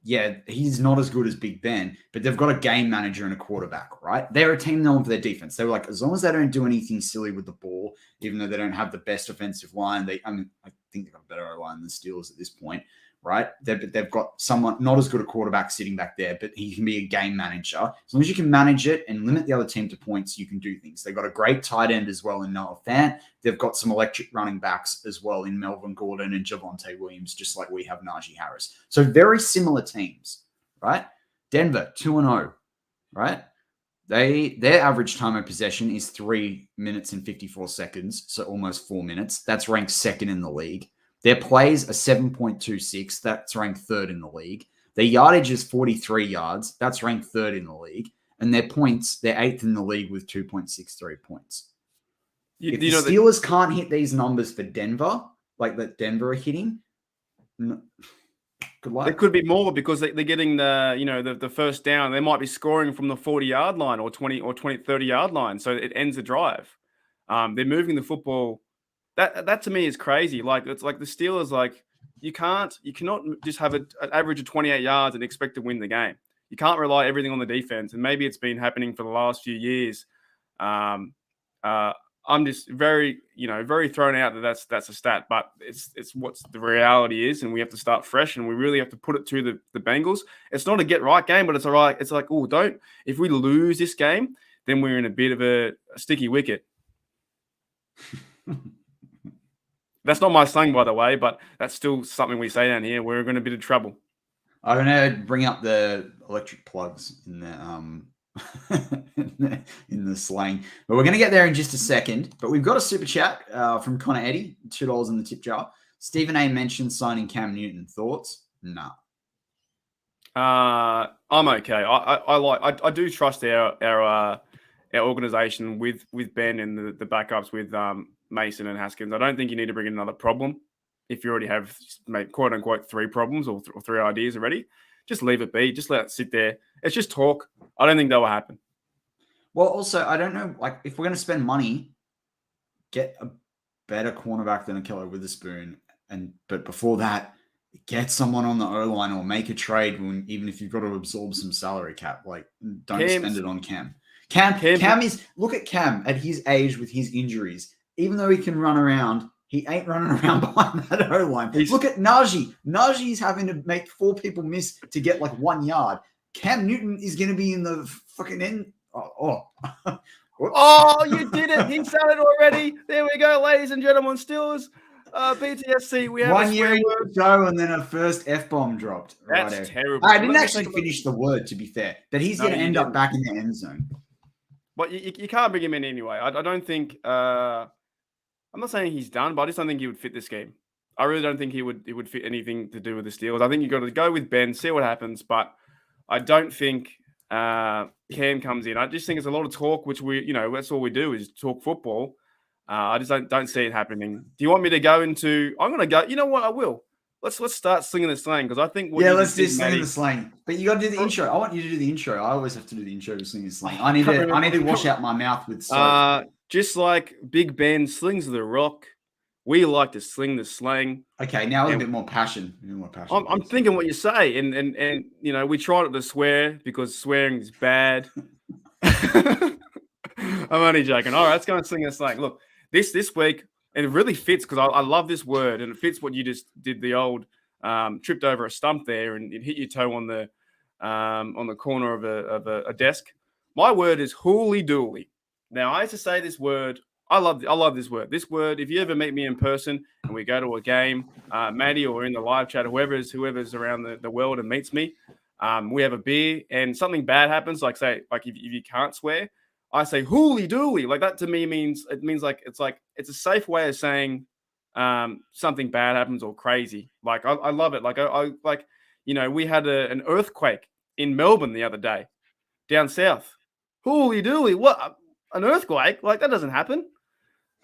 yeah, he's not as good as Big Ben, but they've got a game manager and a quarterback, right? They're a team known for their defense. They were like, as long as they don't do anything silly with the ball, even though they don't have the best offensive line, I think they've got a better line than the Steelers at this point, right? They've got someone, not as good a quarterback sitting back there, but he can be a game manager. As long as you can manage it and limit the other team to points, you can do things. They've got a great tight end as well in Noah Fant. They've got some electric running backs as well in Melvin Gordon and Javonte Williams, just like we have Najee Harris. So very similar teams, right? Denver, 2-0, right? Their average time of possession is 3 minutes and 54 seconds, so almost 4 minutes. That's ranked 2nd in the league. Their plays are 7.26. That's ranked 3rd in the league. Their yardage is 43 yards. That's ranked 3rd in the league. And their points, they're 8th in the league with 2.63 points. If the Steelers can't hit these numbers for Denver, like that Denver are hitting, good luck. There could be more because they're getting the first down. They might be scoring from the 40-yard line or 30-yard line. So it ends the drive. They're moving the football. That to me is crazy. Like, it's like the Steelers, like you cannot just have an average of 28 yards and expect to win the game. You can't rely everything on the defense. And maybe it's been happening for the last few years. I'm just very thrown out that that's a stat, but it's what the reality is, and we have to start fresh, and we really have to put it to the Bengals. It's not a get right game, but it's all right. It's like, if we lose this game, then we're in a bit of a sticky wicket. That's not my slang, by the way, but that's still something we say down here. We're in a bit of trouble. I'm gonna bring up the electric plugs in the in the slang, but we're gonna get there in just a second. But we've got a super chat from Connor Eddy, $2 in the tip jar. Stephen A mentioned signing Cam Newton. Thoughts? Nah. I'm okay. I do trust our organization with Ben and the backups with Mason and Haskins. I don't think you need to bring in another problem if you already have quote unquote 3 problems or 3 ideas already. Just leave it be. Just let it sit there. It's just talk. I don't think that will happen. Well, also, I don't know. Like, if we're going to spend money, get a better cornerback than Akello Witherspoon, but before that, get someone on the O-line or make a trade even if you've got to absorb some salary cap. Like, don't spend it on Cam. Cam is, look at Cam at his age with his injuries. Even though he can run around, he ain't running around behind that O-line. Look at Najee. Najee's having to make 4 people miss to get like 1 yard. Cam Newton is going to be in the fucking end. Oh, you did it. He said it already. There we go, ladies and gentlemen. Steelers. BTSC, we have 1 year ago, and then a first F-bomb dropped. That's terrible. I didn't actually finish the word, to be fair, but he's going to end up back in the end zone. But you can't bring him in anyway. I don't think. I'm not saying he's done, but I just don't think he would fit this game. I really don't think he would fit anything to do with the Steelers. I think you've got to go with Ben, see what happens, but I don't think Cam comes in. I just think it's a lot of talk, which that's all we do is talk football. I just don't see it happening. Do you want me to go into? I'm going to go. You know what? I will. Let's start slinging the slang because I think. Let's do slinging the slang. But you got to do the intro. I want you to do the intro. I always have to do the intro to slinging the slang. I need to wash out my mouth with soap. Just like Big Ben slings the rock, we like to sling the slang. Okay, now with a bit more passion. I'm thinking what you say, and we tried not to swear because swearing is bad. I'm only joking. All right, let's go and sling the slang. Look. This week, and it really fits because I love this word, and it fits what you just did. The old tripped over a stump there, and it hit your toe on the corner of a desk. My word is hooly dooly. Now I used to say this word. I love this word. This word. If you ever meet me in person and we go to a game, Matty or in the live chat, whoever's around the world and meets me, we have a beer and something bad happens. Like if you can't swear. I say hooly dooly. Like that to me means it's a safe way of saying something bad happens or crazy. Like I love it. Like I we had an earthquake in Melbourne the other day, down south. Hooly dooly. What, an earthquake? Like that doesn't happen.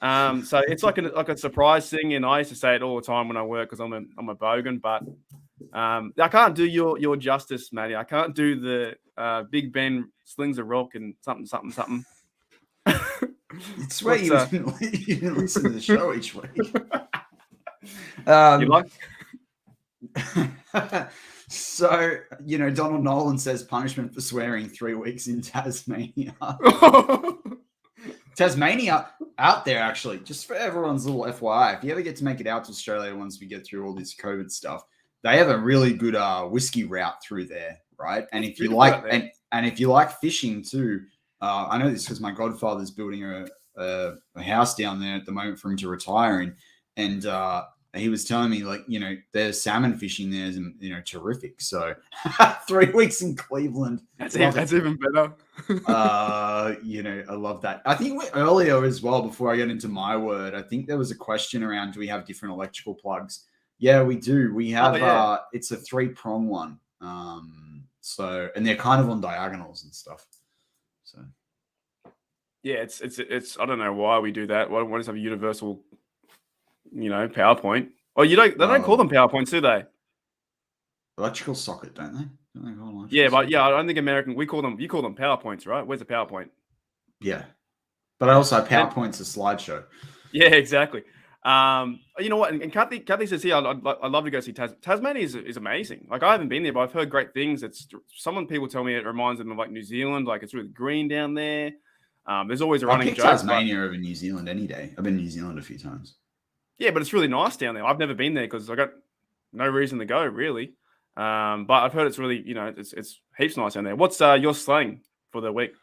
So it's like a surprise thing, and I used to say it all the time when I work because I'm a bogan, but I can't do your justice, Matty. I can't do the Big Ben slings a rock and something. It's where you didn't listen to the show each week. You like? So, Donald Nolan says punishment for swearing 3 weeks in Tasmania. Tasmania out there, actually, just for everyone's little FYI. If you ever get to make it out to Australia once we get through all this COVID stuff, they have a really good whiskey route through there, right? And if you like, and if you like fishing too, I know this because my godfather's building a house down there at the moment for him to retire in, and he was telling me there's salmon fishing there is terrific. So 3 weeks in Cleveland, that's even better. I love that. I think earlier as well, before I get into my word, I think there was a question around: do we have different electrical plugs? Yeah, we do. We have it's a 3-prong one. So, and they're kind of on diagonals and stuff. So yeah, it's I don't know why we do that. Why don't we just have a universal, PowerPoint? Oh, they don't call them PowerPoints, do they? Electrical socket, don't they? Don't they call them I don't think you call them PowerPoints, right? Where's the PowerPoint? Yeah. But also PowerPoint's a slideshow. Yeah, exactly. You know what? And Kathy says here, I'd love to go see Tasmania is amazing. Like I haven't been there, but I've heard great things. People tell me it reminds them of like New Zealand. Like it's really green down there. There's always a running joke. Tasmania over New Zealand any day. I've been to New Zealand a few times. Yeah, but it's really nice down there. I've never been there because I got no reason to go really. But I've heard it's really, it's heaps nice down there. What's your slang for the week?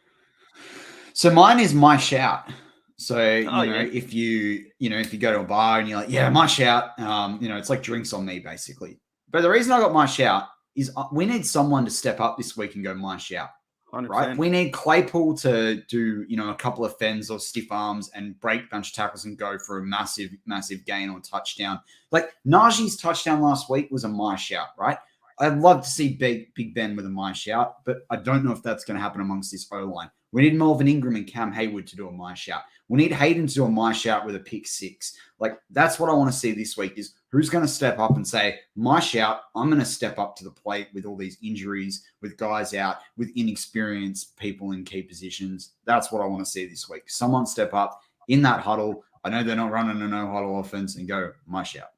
So mine is my shout. So, if you go to a bar and you're like, yeah, my shout, it's like drinks on me, basically. But the reason I got my shout is we need someone to step up this week and go my shout. 100%. Right? We need Claypool to do, a couple of fends or stiff arms and break a bunch of tackles and go for a massive, massive gain or touchdown. Like Najee's touchdown last week was a my shout, right? I'd love to see Big Ben with a my shout, but I don't know if that's going to happen amongst this O-line. We need Melvin Ingram and Cam Hayward to do a my shout. We need Hayden to do a my shout with a pick six. Like, that's what I want to see this week is who's going to step up and say, my shout, I'm going to step up to the plate with all these injuries, with guys out, with inexperienced people in key positions. That's what I want to see this week. Someone step up in that huddle. I know they're not running a no-huddle offense and go, my shout.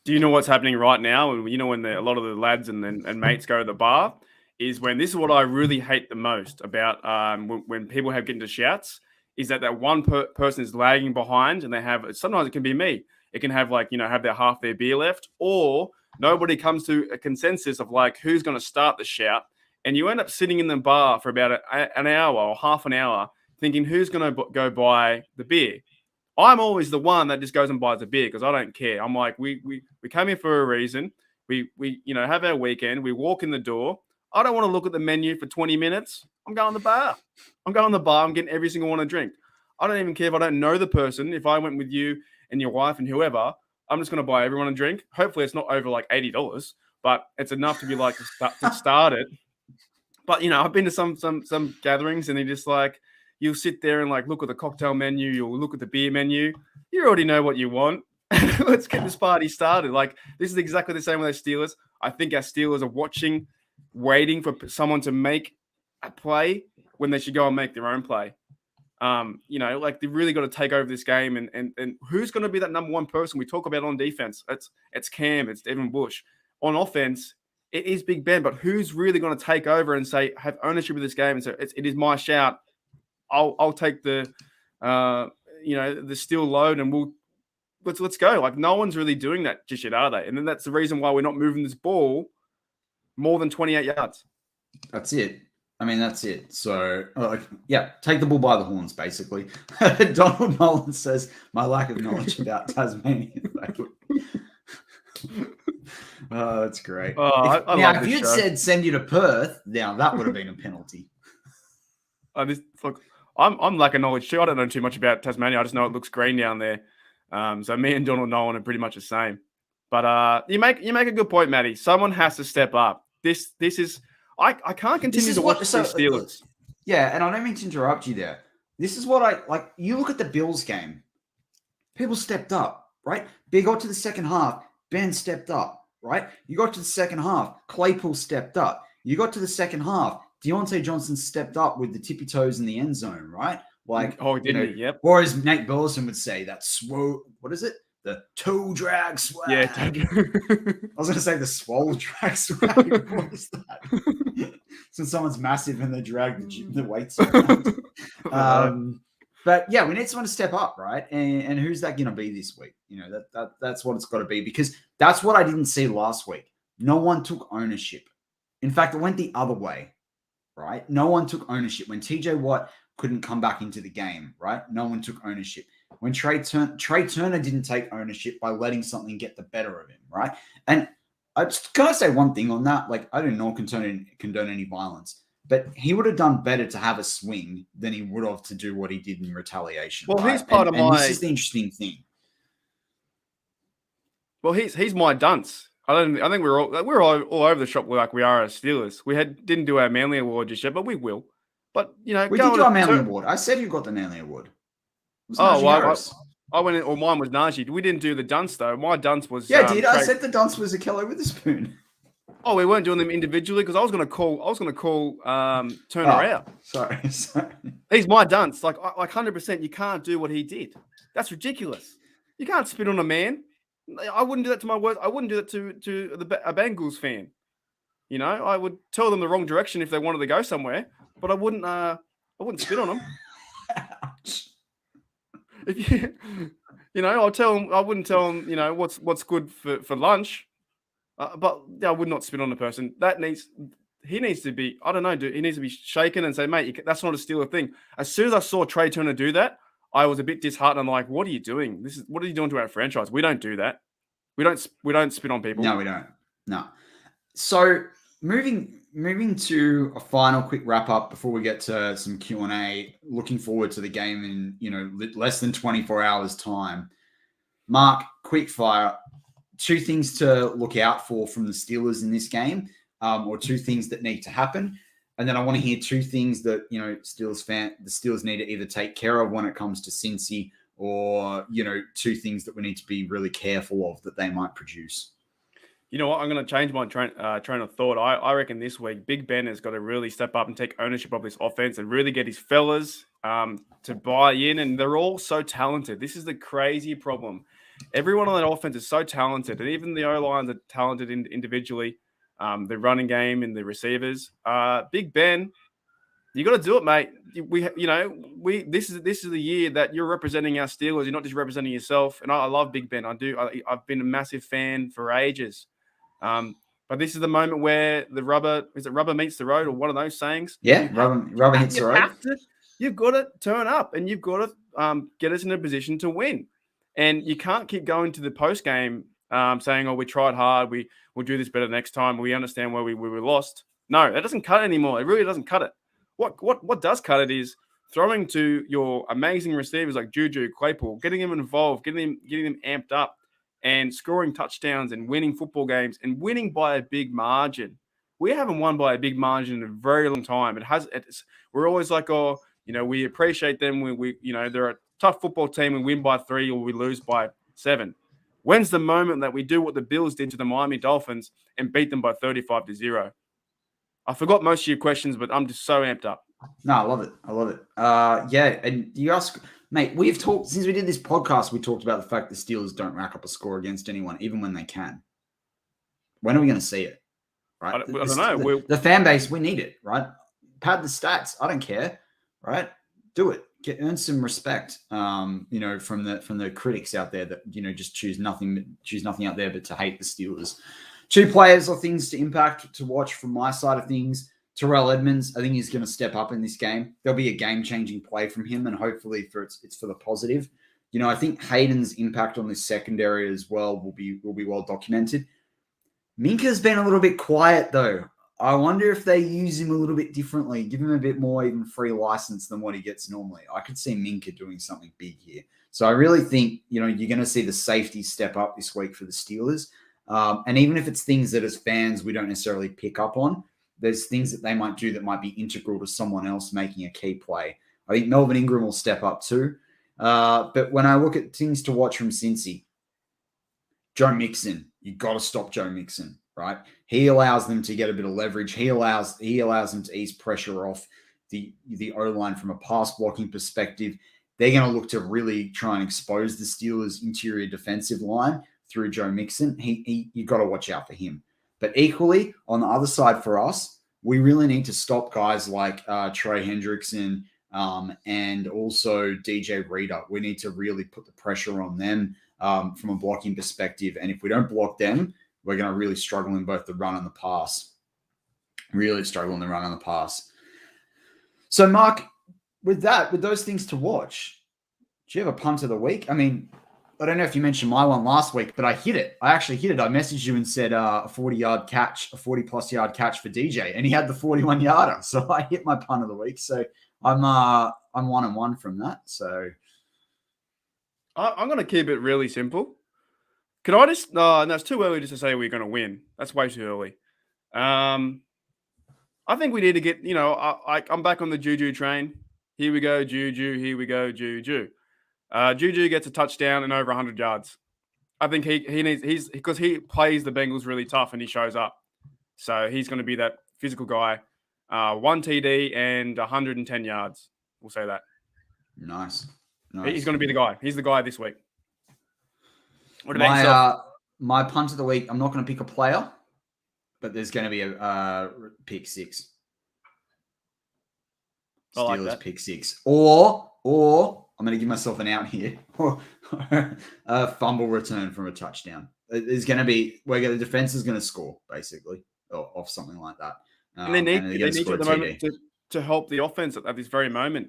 Do you know what's happening right now? And when a lot of the lads and mates go to the bar is when this is what I really hate the most about when people have getting to shouts is that one person is lagging behind and they have, sometimes it can be me. It can have have half their beer left, or nobody comes to a consensus of who's going to start the shout. And you end up sitting in the bar for about an hour or half an hour thinking who's going to go buy the beer. I'm always the one that just goes and buys a beer because I don't care. I'm like, we came here for a reason. We have our weekend. We walk in the door. I don't want to look at the menu for 20 minutes. I'm going to the bar. I'm getting every single one to drink. I don't even care if I don't know the person. If I went with you and your wife and whoever, I'm just going to buy everyone a drink. Hopefully it's not over $80, but it's enough to be to start it. But, I've been to some gatherings and they're just you'll sit there and look at the cocktail menu. You'll look at the beer menu. You already know what you want. Let's get this party started. This is exactly the same with our Steelers. I think our Steelers are waiting for someone to make a play when they should go and make their own play. They really got to take over this game. And who's going to be that number one person we talk about on defense? It's Cam. It's Devin Bush. On offense, it is Big Ben. But who's really going to take over and have ownership of this game? And so it is my shout. I'll take the steel load and let's go. No one's really doing that just yet, are they? And then that's the reason why we're not moving this ball more than 28 yards. That's it. I mean, that's it. So, take the bull by the horns, basically. Donald Nolan says, my lack of knowledge about Tasmanian. Oh, that's great. Oh, if you'd said send you to Perth, now that would have been a penalty. I'm lack of knowledge too. I don't know too much about Tasmania. I just know it looks green down there. So me and Donald Nolan are pretty much the same. But you make a good point, Matty. Someone has to step up. This is I can't continue to watch the Steelers. Yeah, and I don't mean to interrupt you there. This is what I like. You look at the Bills game. People stepped up, right? They got to the second half. Ben stepped up, right? You got to the second half. Claypool stepped up. You got to the second half. Deontay Johnson stepped up with the tippy toes in the end zone, right? Didn't he? Yep. Or as Nate Burleson would say, that what is it? The toe drag swag. Yeah. I was going to say the swole drag swag. What is that? So someone's massive and they drag the weights around. But yeah, we need someone to step up, right? And who's that going to be this week? That's what it's got to be, because that's what I didn't see last week. No one took ownership. In fact, it went the other way, right? No one took ownership. When TJ Watt couldn't come back into the game, right? No one took ownership. When Trey Turner didn't take ownership by letting something get the better of him, right? And can I say one thing on that? I do not condone any violence, but he would have done better to have a swing than he would have to do what he did in retaliation. Well, right? he's part of my. This is the interesting thing. Well, he's my dunce. I think we're all over the shop like we are as Steelers. We didn't do our Manly Award just yet, but we will. But we did do our Manly Award. I said you got the Manly Award. I went in, or mine was Najee. We didn't do the dunce though. My dunce was I did. I said the dunce was a Kelly with a spoon. Oh, we weren't doing them individually because I was going to call Turner out. Sorry. He's my dunce. 100%. You can't do what he did. That's ridiculous. You can't spit on a man. I wouldn't do that to my words. I wouldn't do that to a Bengals fan. I would tell them the wrong direction if they wanted to go somewhere, but I wouldn't spit on them. If I'll tell them. I wouldn't tell them. What's good for lunch, but I would not spit on the person. He needs to be. I don't know, dude. He needs to be shaken and say, mate, that's not a Steeler thing. As soon as I saw Trey Turner do that, I was a bit disheartened. I'm like, what are you doing? What are you doing to our franchise? We don't do that. We don't spit on people. No, we don't. No. So moving to a final quick wrap up before we get to some Q&A. Looking forward to the game in less than 24 hours time. Mark, quick fire. 2 things to look out for from the Steelers in this game, or 2 things that need to happen. And then I want to hear 2 things that, the Steelers need to either take care of when it comes to Cincy, or, 2 things that we need to be really careful of that they might produce. You know what? I'm going to change my train of thought. I reckon this week, Big Ben has got to really step up and take ownership of this offense and really get his fellas to buy in. And they're all so talented. This is the crazy problem. Everyone on that offense is so talented. And even the O-lines are talented individually. The running game and the receivers. Big Ben, you got to do it, mate. This is the year that you're representing our Steelers. You're not just representing yourself. And I love Big Ben. I do. I've been a massive fan for ages. But this is the moment where the rubber meets the road, or one of those sayings. Yeah, rubber hits the road. You've got to turn up, and you've got to get us in a position to win. And you can't keep going to the post game saying, "Oh, we tried hard. We'll do this better next time. We understand where we were lost." No, that doesn't cut it anymore. It really doesn't cut it. What does cut it is throwing to your amazing receivers like Juju, Claypool, getting them involved, getting them amped up, and scoring touchdowns and winning football games and winning by a big margin. We haven't won by a big margin in a very long time. We're always like, we appreciate them. They're a tough football team. We win by 3 or we lose by 7. When's the moment that we do what the Bills did to the Miami Dolphins and beat them by 35-0? I forgot most of your questions, but I'm just so amped up. No, I love it. Yeah, and you ask, mate, we've talked, since we did this podcast, we talked about the fact the Steelers don't rack up a score against anyone, even when they can. When are we going to see it? Right? I don't know. The fan base, we need it, right? Pad the stats. I don't care, right? Do it. Earn some respect, from the critics out there that, just choose nothing out there but to hate the Steelers. 2 players or things to impact to watch from my side of things. Terrell Edmonds, I think he's going to step up in this game. There'll be a game-changing play from him, and hopefully it's for the positive. I think Hayden's impact on this secondary as well will be well documented. Minka's been a little bit quiet, though. I wonder if they use him a little bit differently, give him a bit more even free license than what he gets normally. I could see Minka doing something big here. So I really think, you're going to see the safety step up this week for the Steelers. And even if it's things that as fans we don't necessarily pick up on, there's things that they might do that might be integral to someone else making a key play. I think Melvin Ingram will step up too. But when I look at things to watch from Cincy, Joe Mixon, you got to stop Joe Mixon, right? He allows them to get a bit of leverage. He allows them to ease pressure off the O-line from a pass blocking perspective. They're going to look to really try and expose the Steelers' interior defensive line through Joe Mixon. You got to watch out for him. But equally, on the other side for us, we really need to stop guys like Trey Hendrickson and also DJ Reader. We need to really put the pressure on them from a blocking perspective. And if we don't block them, we're going to really struggle in both the run and the pass. So, Mark, with those things to watch, do you have a punt of the week? I mean, I don't know if you mentioned my one last week, but I hit it. I actually hit it. I messaged you and said a 40-yard catch, a 40-plus yard catch for DJ, and he had the 41-yarder. So I hit my punt of the week. So I'm 1-1 from that. So I'm going to keep it really simple. Can I just? No, it's too early just to say we're going to win. That's way too early. I think we need to get. I'm back on the Juju train. Here we go, Juju. Here we go, Juju. Juju gets a touchdown and over 100 yards. I think because he plays the Bengals really tough and he shows up. So he's going to be that physical guy. 1 TD and 110 yards. We'll say that. Nice. He's going to be the guy. He's the guy this week. What my punt of the week, I'm not going to pick a player, but there's going to be a pick 6. I like Steelers that. pick 6. Or I'm going to give myself an out here. A fumble return from a touchdown. There's going to be the defense is going to score basically off something like that. And they need you at the moment to help the offense at this very moment.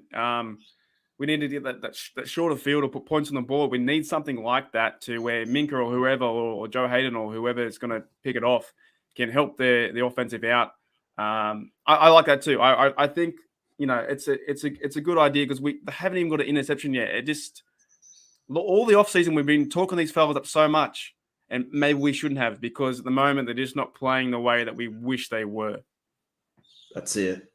We need to get that shorter field or put points on the board. We need something like that to where Minka or whoever or Joe Hayden or whoever is going to pick it off can help the offensive out. I like that too. I think it's a good idea because we haven't even got an interception yet. It just all the offseason we've been talking these fellas up so much, and maybe we shouldn't have because at the moment they're just not playing the way that we wish they were. That's it.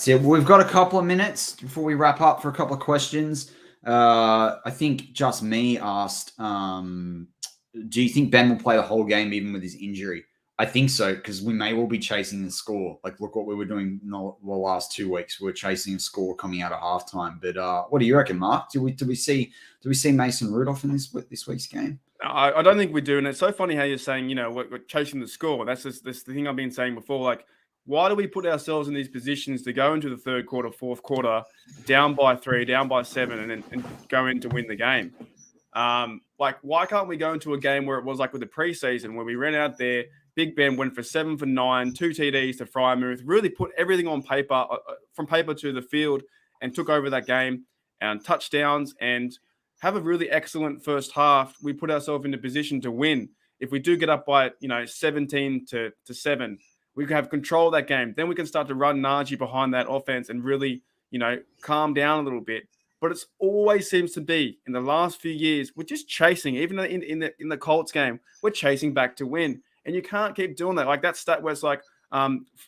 We've got a couple of minutes before we wrap up for a couple of questions. I think just me asked, do you think Ben will play the whole game even with his injury? I think so, because we may well be chasing the score. Like, look what we were doing in the last 2 weeks. We were chasing a score coming out of halftime. But what do you reckon, Mark? Do we see Mason Rudolph in this week's game? I don't think we do. And it's so funny how you're saying, we're chasing the score. That's the thing I've been saying before. Like, why do we put ourselves in these positions to go into the third quarter, fourth quarter, down by 3, down by 7, and go in to win the game? Why can't we go into a game where it was like with the preseason, where we ran out there, Big Ben went for 7 for 9, 2 TDs to Frymouth, really put everything on paper, from paper to the field, and took over that game, and touchdowns, and have a really excellent first half. We put ourselves in a position to win. If we do get up by 17 to 7. We can have control of that game. Then we can start to run Najee behind that offense and really, calm down a little bit. But it always seems to be in the last few years, we're just chasing. Even in the Colts game, we're chasing back to win. And you can't keep doing that. Like that stat where it's like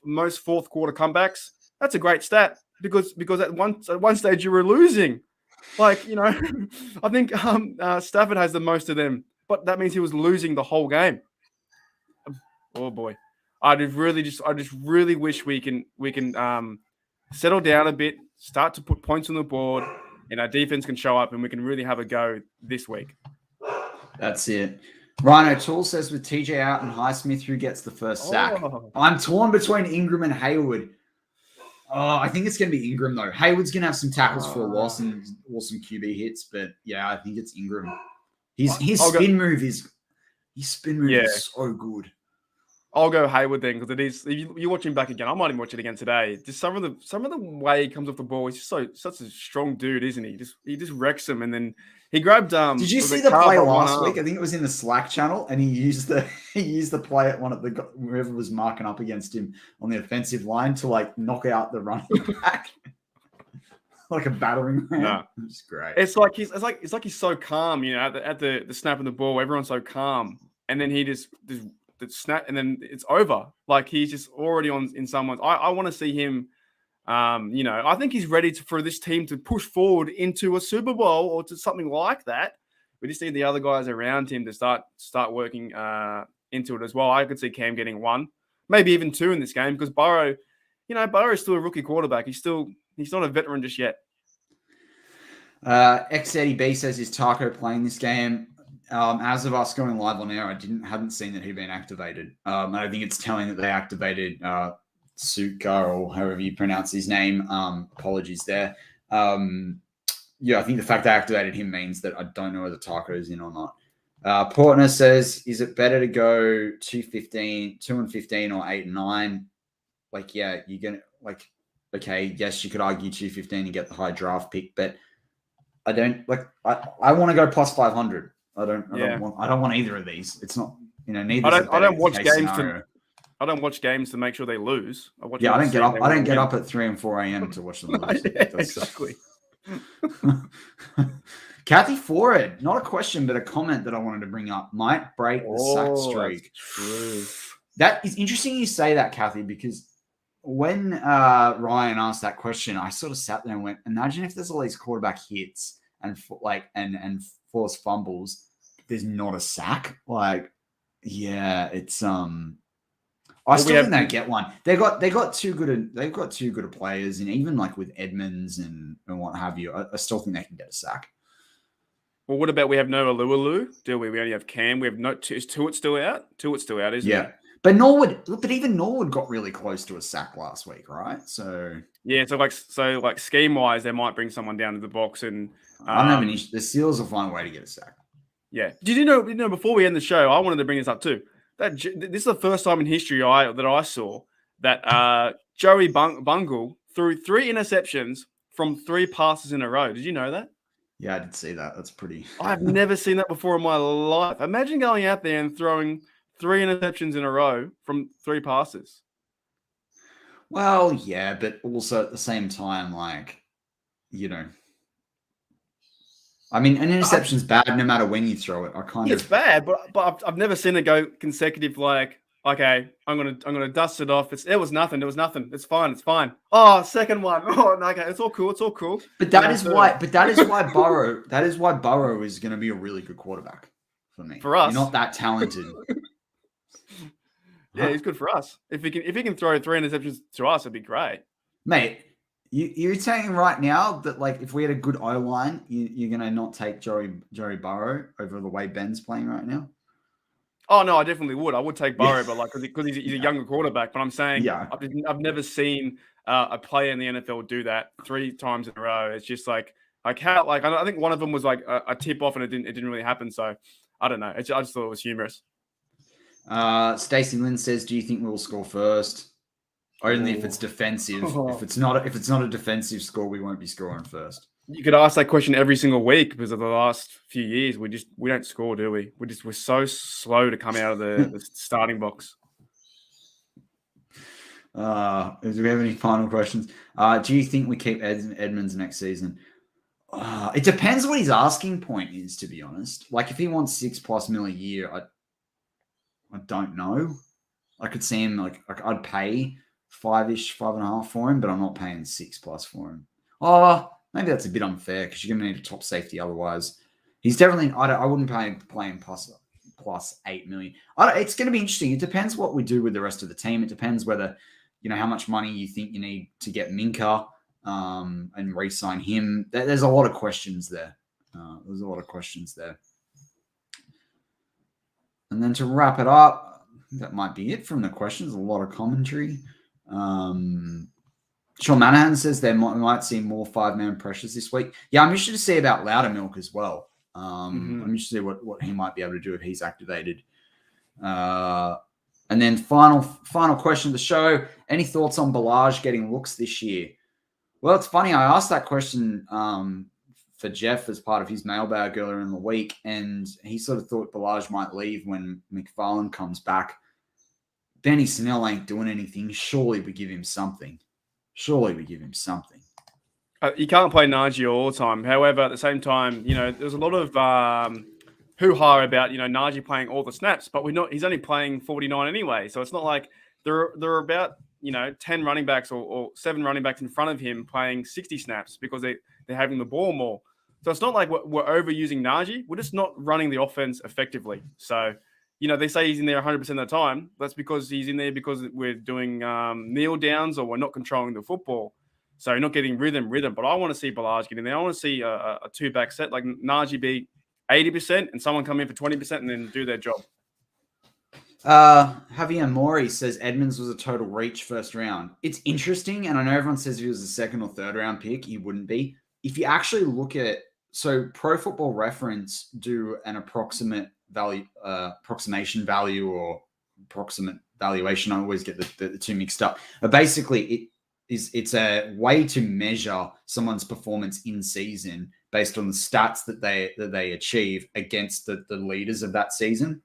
most fourth quarter comebacks, that's a great stat because at one stage you were losing. Like, I think Stafford has the most of them, but that means he was losing the whole game. Oh boy. I just really wish we can settle down a bit, start to put points on the board, and our defense can show up, and we can really have a go this week. That's it. Ryan O'Toole says with TJ out and Highsmith, who gets the first sack? I'm torn between Ingram and Hayward. Oh, I think it's going to be Ingram though. Hayward's going to have some tackles for a loss and some QB hits, but yeah, I think it's Ingram. His spin move is so good. I'll go Hayward then because it is. If you watch him back again, I might even watch it again today. Just some of the way he comes off the ball, he's just such a strong dude, isn't he? He just wrecks him, and then he grabbed. Did you see the play last week? I think it was in the Slack channel, and he used the play at one of the whoever was marking up against him on the offensive line to knock out the running back. Like a battering ram. No. It's great. It's like he's so calm, at the snap of the ball, everyone's so calm, and then he just the snap, and then it's over. Like he's just already in someone's. I want to see him. I think he's ready for this team to push forward into a Super Bowl or to something like that. We just need the other guys around him to start working into it as well. I could see Cam getting 1, maybe even 2 in this game because Burrow is still a rookie quarterback. He's not a veteran just yet. X80B says, is Taco playing this game? As of us going live on air, I hadn't seen that he'd been activated. I think it's telling that they activated Sutka or however you pronounce his name. Apologies there. I think the fact they activated him means that I don't know whether Taco is in or not. Portner says, is it better to go 2-15, 2-15 or 8-9? You're gonna okay, yes, you could argue 2-15 and get the high draft pick, but I don't I want to go plus 500. I don't want either of these. It's not, neither. I don't watch games I don't watch games to make sure they lose. I don't get up at 3 and 4 a.m. to watch them lose. Exactly. Kathy Forward, not a question, but a comment that I wanted to bring up. Might break the sack streak. That is interesting you say that, Kathy, because when Ryan asked that question, I sort of sat there and went, imagine if there's all these quarterback hits and forced fumbles, there's not a sack. It's I still think they get one. They've got too good of players, and even with Edmonds and what have you, I still think they can get a sack. Well, what about we have no Alualu? Do we? We only have Cam. We have no. Is Tuitt still out? Tuitt's still out, isn't he? Yeah. But even Norwood got really close to a sack last week, right? So yeah, so scheme wise, they might bring someone down to the box, and I don't have an issue. The Steelers will find a way to get a sack. Yeah. Did you know? Before we end the show, I wanted to bring this up too. That this is the first time in history that I saw that Joey Bungle threw 3 interceptions from 3 passes in a row. Did you know that? Yeah, I did see that. That's pretty. I've never seen that before in my life. Imagine going out there and throwing 3 interceptions in a row from 3 passes. Well, yeah, but also at the same time, like, I mean, an interception's bad no matter when you throw it. It's bad, but I've never seen it go consecutive. Like, okay, I'm gonna dust it off. It was nothing. It's fine. Oh, second one. Oh, okay, it's all cool. But that is why Burrow. That is why Burrow is going to be a really good quarterback for me. For us, you're not that talented. Yeah, he's good for us. If he can throw 3 interceptions to us, it'd be great, mate. You're saying right now that, like, if we had a good O-line, you're going to not take Joey Burrow over the way Ben's playing right now? Oh, no, I definitely would. I would take Burrow, but like because he's a younger quarterback. But I'm saying I've never seen a player in the NFL do that 3 times in a row. It's just like how, like, I think one of them was like a tip off and it didn't really happen. So I don't know. I just thought it was humorous. Stacey Lynn says, "Do you think we'll score first? Only if it's defensive. If it's not a defensive score, we won't be scoring first." You could ask that question every single week because of the last few years. We don't score, do we? We're so slow to come out of the starting box. Do we have any final questions? Do you think we keep Edmonds next season? It depends what his asking point is, to be honest. Like, if he wants $6+ million a year, I don't know. I could see him like I'd pay 5-ish, 5.5 for him, but I'm not paying 6+ for him. Oh, maybe that's a bit unfair because you're going to need a top safety otherwise. He's definitely. I wouldn't play him plus $8 million. It's going to be interesting. It depends what we do with the rest of the team. It depends whether how much money you think you need to get Minka and re-sign him. There's a lot of questions there. And then to wrap it up, that might be it from the questions. A lot of commentary. Sean Manahan says they might see more 5-man pressures this week. Yeah, I'm interested to see about Loudermilk as well. I'm interested to see what he might be able to do if he's activated. And then final question of the show. Any thoughts on Balaj getting looks this year? Well, it's funny. I asked that question for Jeff as part of his mailbag earlier in the week, and he sort of thought Balaj might leave when McFarland comes back. Benny Snell ain't doing anything. Surely we give him something. You can't play Najee all the time. However, at the same time, there's a lot of hoo-ha about, Najee playing all the snaps, but he's only playing 49 anyway. So it's not like there are about, 10 running backs or 7 running backs in front of him playing 60 snaps because they're having the ball more. So it's not like we're overusing Najee. We're just not running the offense effectively. So, they say he's in there 100% of the time. That's because he's in there because we're doing kneel downs or we're not controlling the football. So you're not getting rhythm. But I want to see Balaj get in there. I want to see a 2-back set, like Najee be 80% and someone come in for 20% and then do their job. Javier Mori says Edmonds was a total reach first round. It's interesting, and I know everyone says if he was a 2nd or 3rd round pick, he wouldn't be. If you actually look at so Pro Football Reference do an approximation value or approximate valuation. I always get the two mixed up. But basically, it's a way to measure someone's performance in season based on the stats that they achieve against the leaders of that season.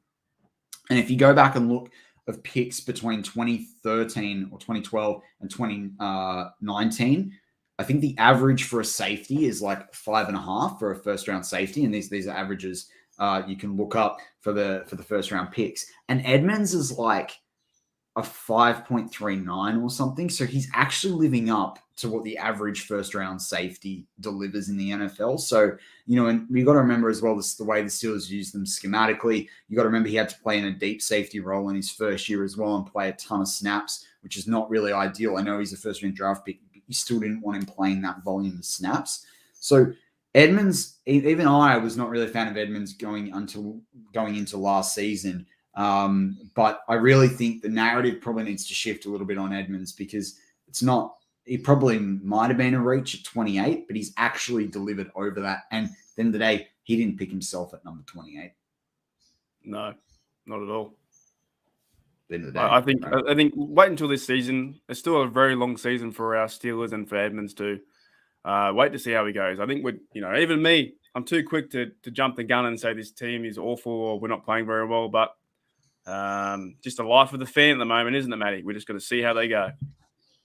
And if you go back and look of picks between 2013 or 2012 and 2019, I think the average for a safety is like 5.5 for a first round safety. And these are averages you can look up for the first round picks. And Edmonds is like a 5.39 or something. So he's actually living up to what the average first round safety delivers in the NFL. So, and we got to remember as well, the way the Steelers use them schematically. You got to remember he had to play in a deep safety role in his first year as well and play a ton of snaps, which is not really ideal. I know he's a first round draft pick, but you still didn't want him playing that volume of snaps. So Edmonds, even I was not really a fan of Edmonds going into last season. But I really think the narrative probably needs to shift a little bit on Edmonds because he probably might have been a reach at 28, but he's actually delivered over that. And at the end of the day, he didn't pick himself at number 28. No, not at all. At the end of the day, I think wait until this season. It's still a very long season for our Steelers and for Edmonds too. Wait to see how he goes. I think even me, I'm too quick to jump the gun and say this team is awful or we're not playing very well. But just the life of the fan at the moment, isn't it, Matty? We're just going to see how they go.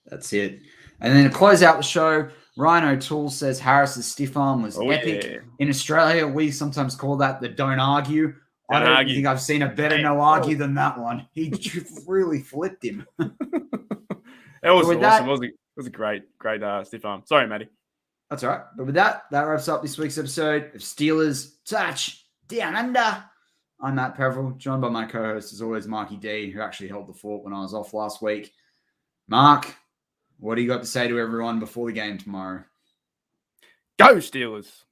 That's it. And then to close out the show, Ryan O'Toole says Harris's stiff arm was epic. Yeah. In Australia, we sometimes call that the don't argue. I don't think I've seen a better no argue than that one. He really flipped him. That was awesome. It was a great stiff arm. Sorry, Matty. That's all right. But with that wraps up this week's episode of Steelers Touch Down Under. I'm Matt Peverell, joined by my co-host, as always, Marky D, who actually held the fort when I was off last week. Mark, what do you got to say to everyone before the game tomorrow? Go Steelers!